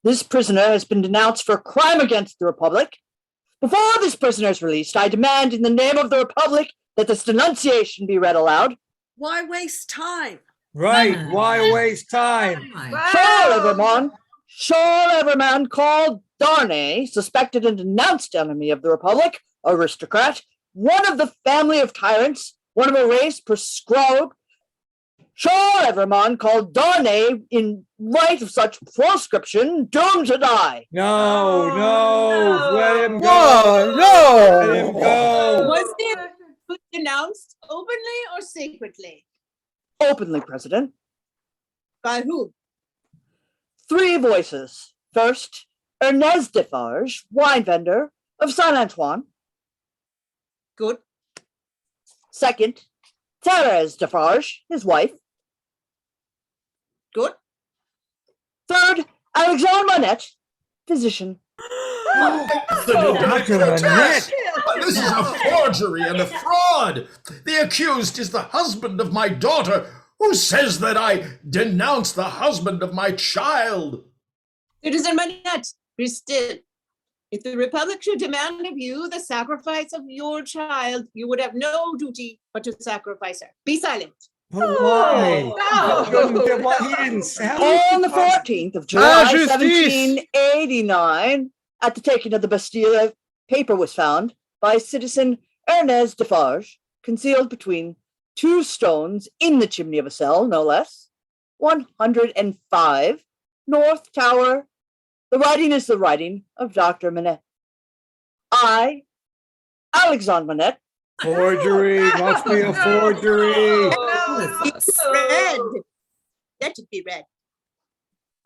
This prisoner has been denounced for a crime against the Republic. Before this prisoner is released, I demand in the name of the Republic that this denunciation be read aloud. Why waste time? Right. Why waste time? Charles Everman called Darnay, suspected and denounced enemy of the Republic, aristocrat, one of the family of tyrants, one of a race proscribed. Charles Everman called Darnay in right of such proscription, doomed to die. No, let him go. Whoa, no! Let him go. Was it denounced openly or secretly? Openly, President. By whom? 3 voices. First, Ernest Defarge, wine vendor of Saint Antoine. Good. Second, Thérèse Defarge, his wife. Good. Third, Alexandre Manette, physician. Dr. Manette. This is a forgery and a fraud. The accused is the husband of my daughter, who says that I denounce the husband of my child. Citizen Manette, be still. If the Republic should demand of you the sacrifice of your child, you would have no duty but to sacrifice her. Be silent. But why? No. He didn't sound. On the 14th of July, Justice! 1789, at the taking of the Bastille, a paper was found by citizen Ernest Defarge, concealed between 2 stones in the chimney of a cell, no less. 105, North Tower. The writing is the writing of Dr. Manette. I, Alexandre Manette. Forgery, must be a forgery. Red. That should be red.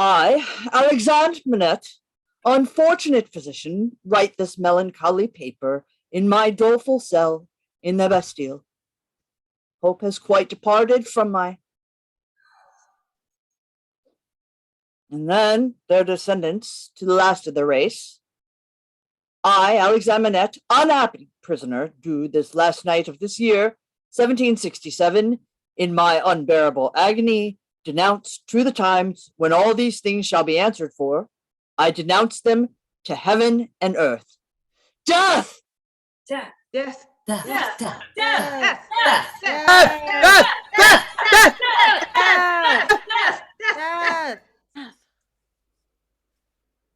I, Alexandre Manette, unfortunate physician, write this melancholy paper in my doleful cell in the Bastille. Hope has quite departed from my. And then their descendants to the last of the race. I, Alexandre Manette, unhappy prisoner, do this last night of this year, 1767, in my unbearable agony, denounce to the times when all these things shall be answered for. I denounce them to heaven and earth. Death! Death. Death. Death. Death. Death. Death. Death.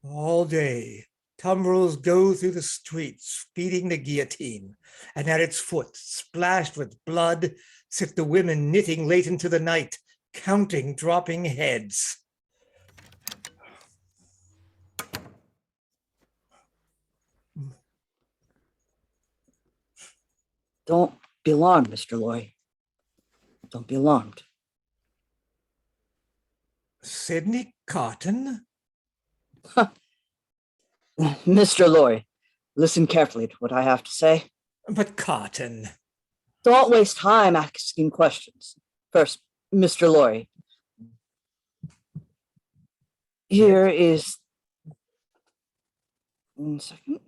All day, tumbrils go through the streets, feeding the guillotine, and at its foot, splashed with blood, sit the women knitting late into the night, counting dropping heads. Don't be alarmed, Mr. Lorry. Don't be alarmed. Sidney Cotton? Mr. Lorry, listen carefully to what I have to say. But Cotton. Don't waste time asking questions. First, Mr. Lorry. Here is. 1 second.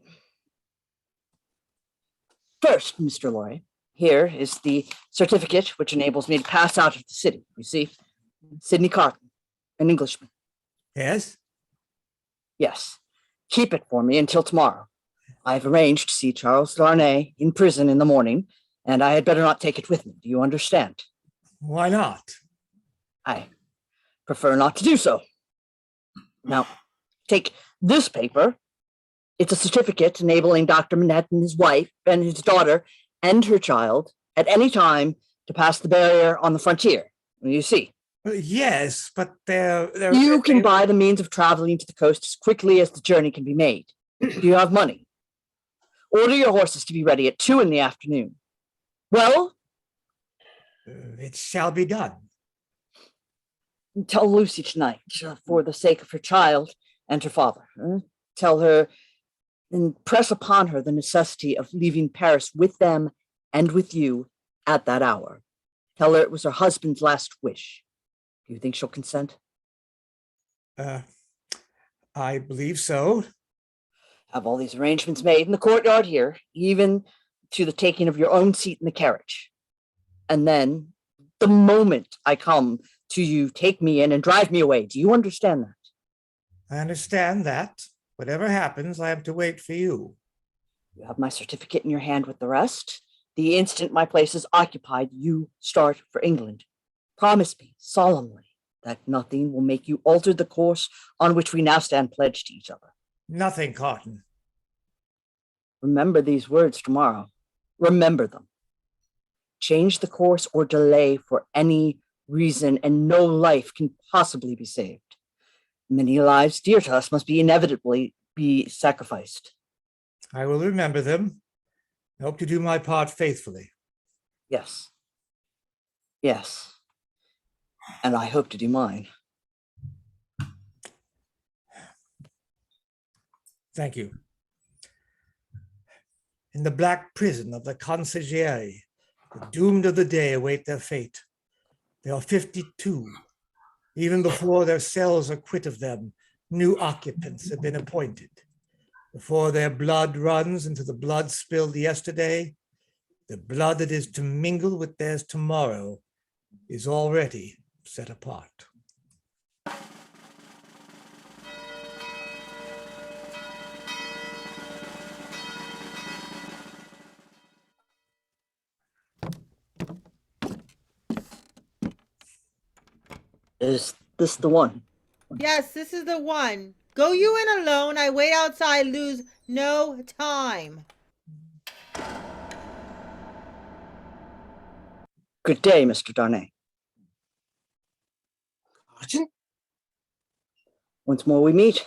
First, Mr. Lorry, here is the certificate which enables me to pass out of the city. You see, Sidney Carton, an Englishman. Yes? Yes. Keep it for me until tomorrow. I've arranged to see Charles Darnay in prison in the morning, and I had better not take it with me. Do you understand? Why not? I prefer not to do so. Now, take this paper. It's a certificate enabling Dr. Manette and his wife and his daughter and her child at any time to pass the barrier on the frontier. You see. Yes, but You can buy the means of traveling to the coast as quickly as the journey can be made. Do you have money? Order your horses to be ready at 2 in the afternoon. Well? It shall be done. Tell Lucy tonight, for the sake of her child and her father. Tell her and press upon her the necessity of leaving Paris with them and with you at that hour. Tell her it was her husband's last wish. Do you think she'll consent? I believe so. Have all these arrangements made in the courtyard here, even to the taking of your own seat in the carriage. And then, the moment I come to you, take me in and drive me away. Do you understand that? I understand that. Whatever happens, I have to wait for you. You have my certificate in your hand with the rest. The instant my place is occupied, you start for England. Promise me solemnly that nothing will make you alter the course on which we now stand pledged to each other. Nothing, Cotton. Remember these words tomorrow. Remember them. Change the course or delay for any reason, and no life can possibly be saved. Many lives dear to us must be inevitably be sacrificed. I will remember them. I hope to do my part faithfully. Yes. Yes. And I hope to do mine. Thank you. In the black prison of the Conciergerie, the doomed of the day await their fate. There are 52. Even before their cells are quit of them, new occupants have been appointed. Before their blood runs into the blood spilled yesterday, the blood that is to mingle with theirs tomorrow is already set apart. Is this the one? Yes, this is the one. Go you in alone. I wait outside. Lose no time. Good day, Mr. Darnay. Carton? Once more we meet.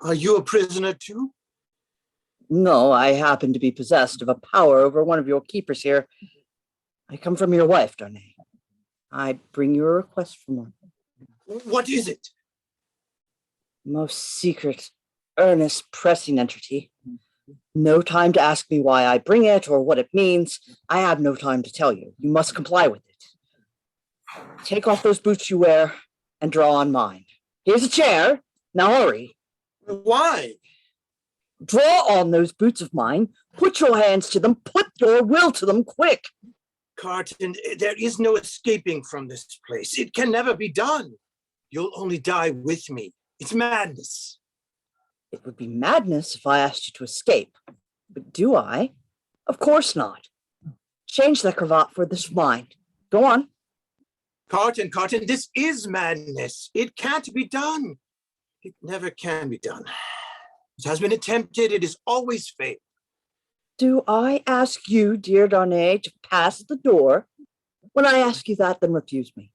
Are you a prisoner too? No, I happen to be possessed of a power over one of your keepers here. I come from your wife, Darnay. I bring you a request from her. What is it? Most secret, earnest, pressing entity. No time to ask me why I bring it or what it means. I have no time to tell you. You must comply with it. Take off those boots you wear and draw on mine. Here's a chair. Now hurry. Why? Draw on those boots of mine. Put your hands to them. Put your will to them, quick. Carton, there is no escaping from this place. It can never be done. You'll only die with me. It's madness. It would be madness if I asked you to escape. But do I? Of course not. Change that cravat for this of mine. Go on. Carton, this is madness. It can't be done. It never can be done. It has been attempted. It is always failed. Do I ask you, dear Darnay, to pass the door? When I ask you that, then refuse me.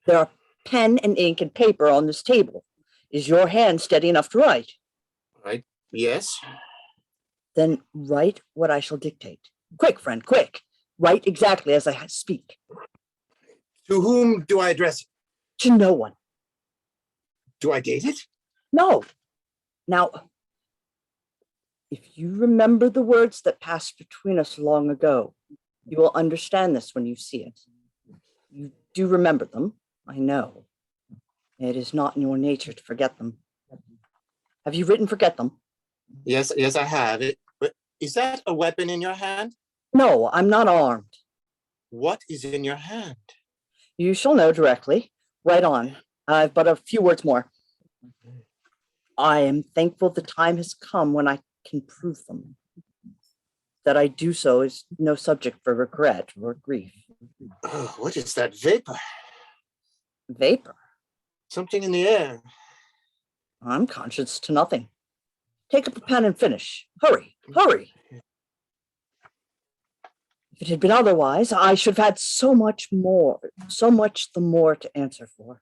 There are pen and ink and paper on this table. Is your hand steady enough to write? Right, yes. Then write what I shall dictate. Quick, friend, quick. Write exactly as I speak. To whom do I address it? To no one. Do I date it? No. Now, if you remember the words that passed between us long ago, you will understand this when you see it. You do remember them, I know. It is not in your nature to forget them. Have you written forget them? Yes, I have it. But is that a weapon in your hand? No, I'm not armed. What is in your hand? You shall know directly. Right on. I've but a few words more. I am thankful the time has come when I can prove them. That I do so is no subject for regret or grief. Oh, what is that vapor? Vapor? Something in the air. I'm conscious to nothing. Take up a pen and finish. Hurry, hurry. If it had been otherwise, I should have had so much the more to answer for.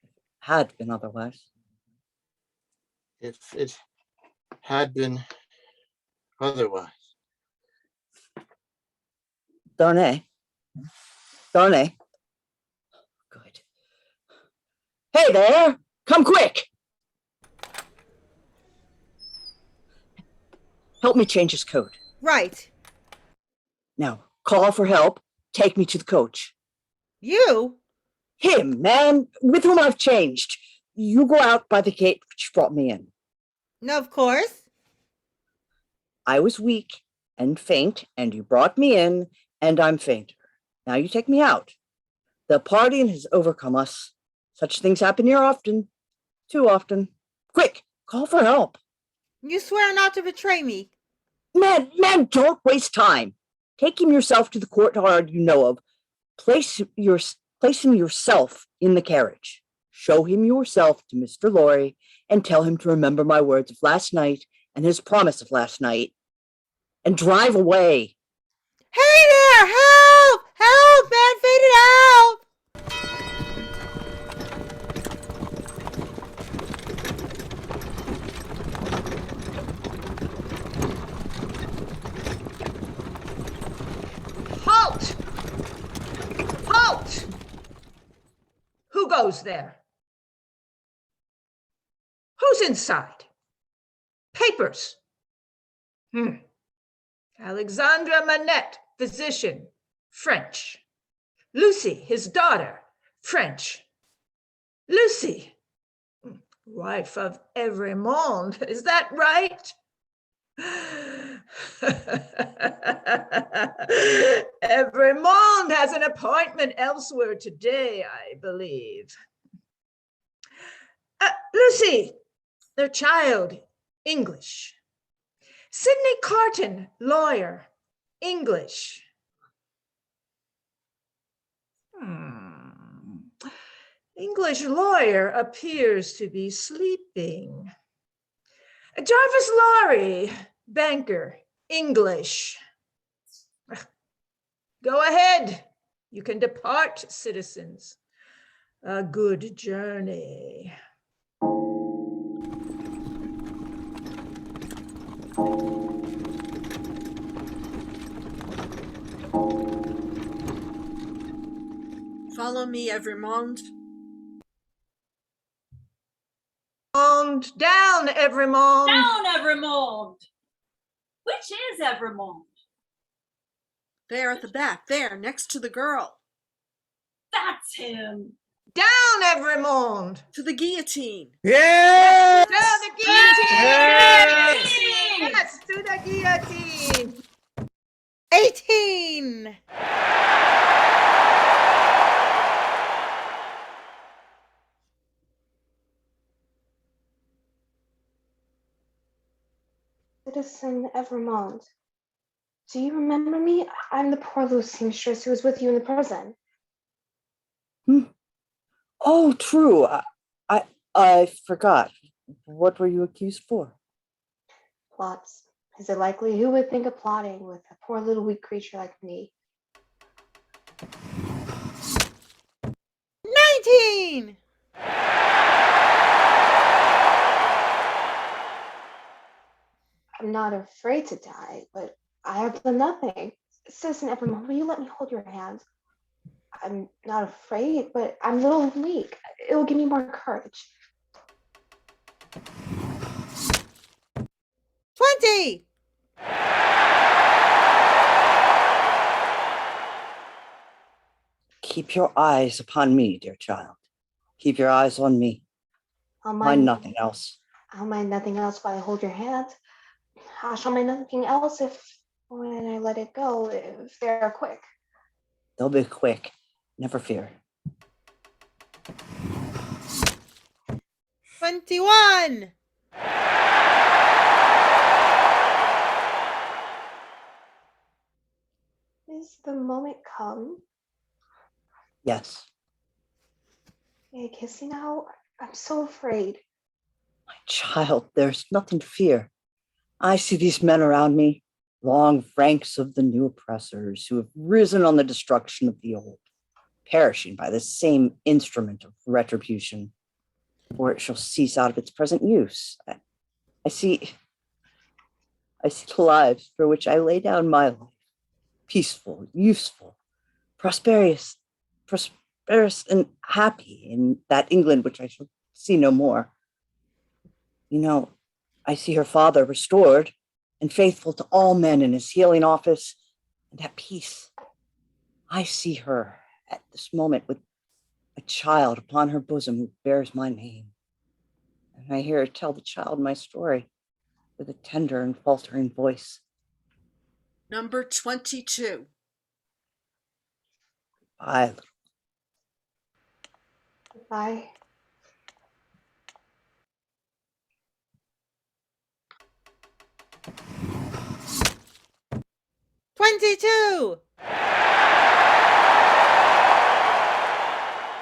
If it had been otherwise. If it had been otherwise. Darnay. Darnay. Good. Hey there! Come quick! Help me change his coat. Right. Now, call for help. Take me to the coach. You? Him, man, with whom I've changed. You go out by the gate which brought me in. No, of course. I was weak and faint, and you brought me in, and I'm fainter. Now you take me out. The parting has overcome us. Such things happen here often. Too often. Quick, call for help. You swear not to betray me. Man, don't waste time. Take him yourself to the courtyard you know of. Place him yourself in the carriage. Show him yourself to Mr. Lorry and tell him to remember my words of last night and his promise of last night. And drive away. Hey there! Help! Help! Man, faded out! Halt! Halt! Who goes there? Who's inside? Papers. Alexandra Manette, physician, French. Lucy, his daughter, French. Lucy, wife of Evremond, is that right? Evremond has an appointment elsewhere today, I believe. Lucy, their child, English. Sidney Carton, lawyer, English. English lawyer appears to be sleeping. Jarvis Lorry, banker, English. Go ahead. You can depart, citizens. A good journey. Follow me, Evremond. Down, Evremond. Down, Evremond. Which is Evremond? There at the back, there, next to the girl. That's him. Down, Evremond. To the guillotine. Yeah! Down the guillotine. Yes, to the guillotine. 18. Citizen Evremond, do you remember me? I'm the poor little seamstress who was with you in the prison. Oh, true. I forgot. What were you accused for? Plots. Is it likely? Who would think of plotting with a poor little weak creature like me? 19. I'm not afraid to die, but I have done nothing. Citizen Evremond, will you let me hold your hand? I'm not afraid, but I'm a little weak. It will give me more courage. 20. Keep your eyes upon me, dear child. Keep your eyes on me. I'll Mind nothing else. I'll mind nothing else while I hold your hand. I shall mind nothing else if, when I let it go, if they're quick. They'll be quick. Never fear. 21. Is the moment come? Yes. May I kiss you now? I'm so afraid. Child, there's nothing to fear. I see these men around me, long ranks of the new oppressors who have risen on the destruction of the old, perishing by the same instrument of retribution, or it shall cease out of its present use. I see the lives for which I lay down my life, peaceful, useful, prosperous, and happy in that England which I shall see no more. You know, I see her father restored and faithful to all men in his healing office and at peace. I see her at this moment with a child upon her bosom who bears my name. And I hear her tell the child my story with a tender and faltering voice. Number 22. Goodbye. Goodbye.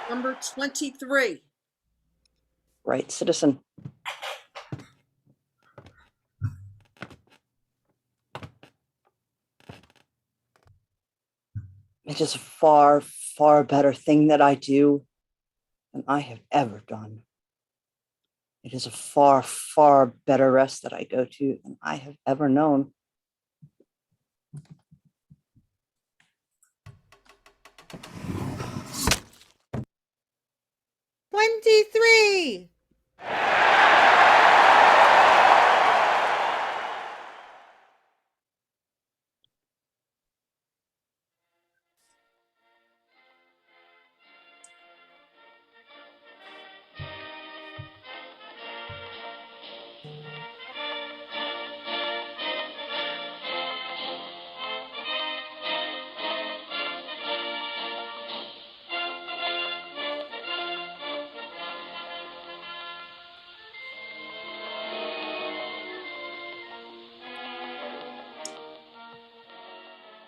Number 23. Right, citizen. It is a far, far better thing that I do than I have ever done. It is a far, far better rest that I go to than I have ever known. $23.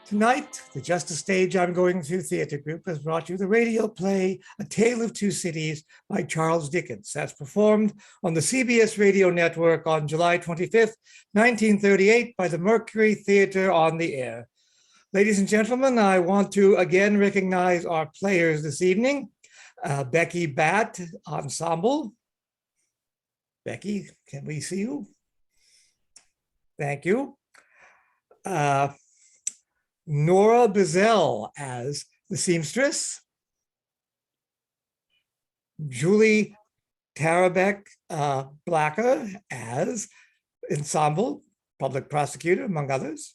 Tonight, the Just a Stage I'm Going Through Theatre Group has brought you the radio play A Tale of Two Cities by Charles Dickens, as performed on the CBS radio network on July 25th, 1938 by the Mercury Theatre on the Air. Ladies and gentlemen, I want to again recognize our players this evening. Becky Batt Ensemble. Becky, can we see you? Thank you. Nora Bazell as the seamstress. Julie Tarabek Blacker as ensemble, public prosecutor, among others.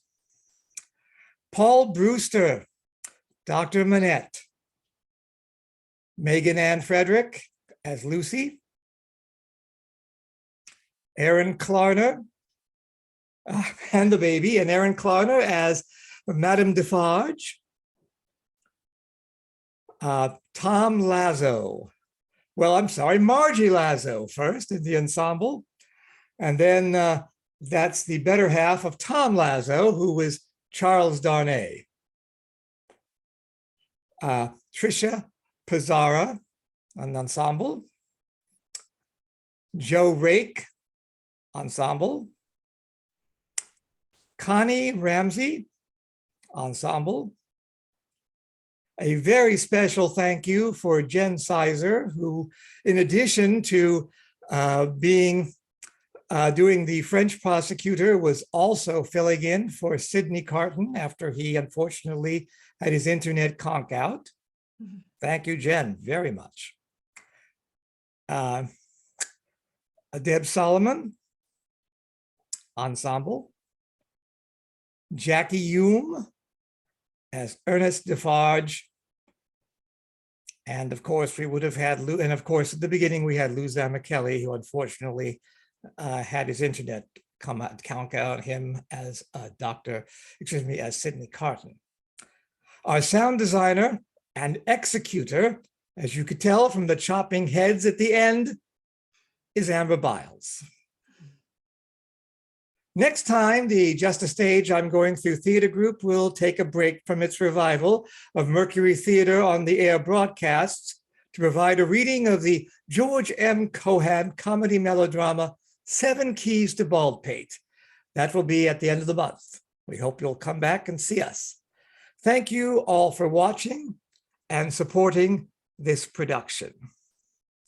Paul Brewster, Dr. Manette. Megan Ann Frederick as Lucy. Aaron Klarner, and the baby, and Aaron Klarner as Madame Defarge. Tom Lazo. Well, I'm sorry, Margie Lazo first in the ensemble. And then that's the better half of Tom Lazo, who was Charles Darnay. Tricia Pizzara on ensemble. Joe Rake, ensemble. Connie Ramsey, ensemble. A very special thank you for Jen Sizer, who, in addition to doing the French prosecutor, was also filling in for Sidney Carton after he unfortunately had his internet conk out. Thank you, Jen, very much. Deb Solomon, ensemble. Jackie Hume as Ernest Defarge. And of course, we would have had Lou, and of course, at the beginning, we had Lou Zamichelli, who unfortunately had his internet conk out him as as Sidney Carton. Our sound designer and executor, as you could tell from the chopping heads at the end, is Amber Biles. Next time, the Just a Stage I'm Going Through Theater Group will take a break from its revival of Mercury Theatre on the air broadcasts to provide a reading of the George M. Cohan comedy melodrama, 7 Keys to Baldpate. That will be at the end of the month. We hope you'll come back and see us. Thank you all for watching and supporting this production.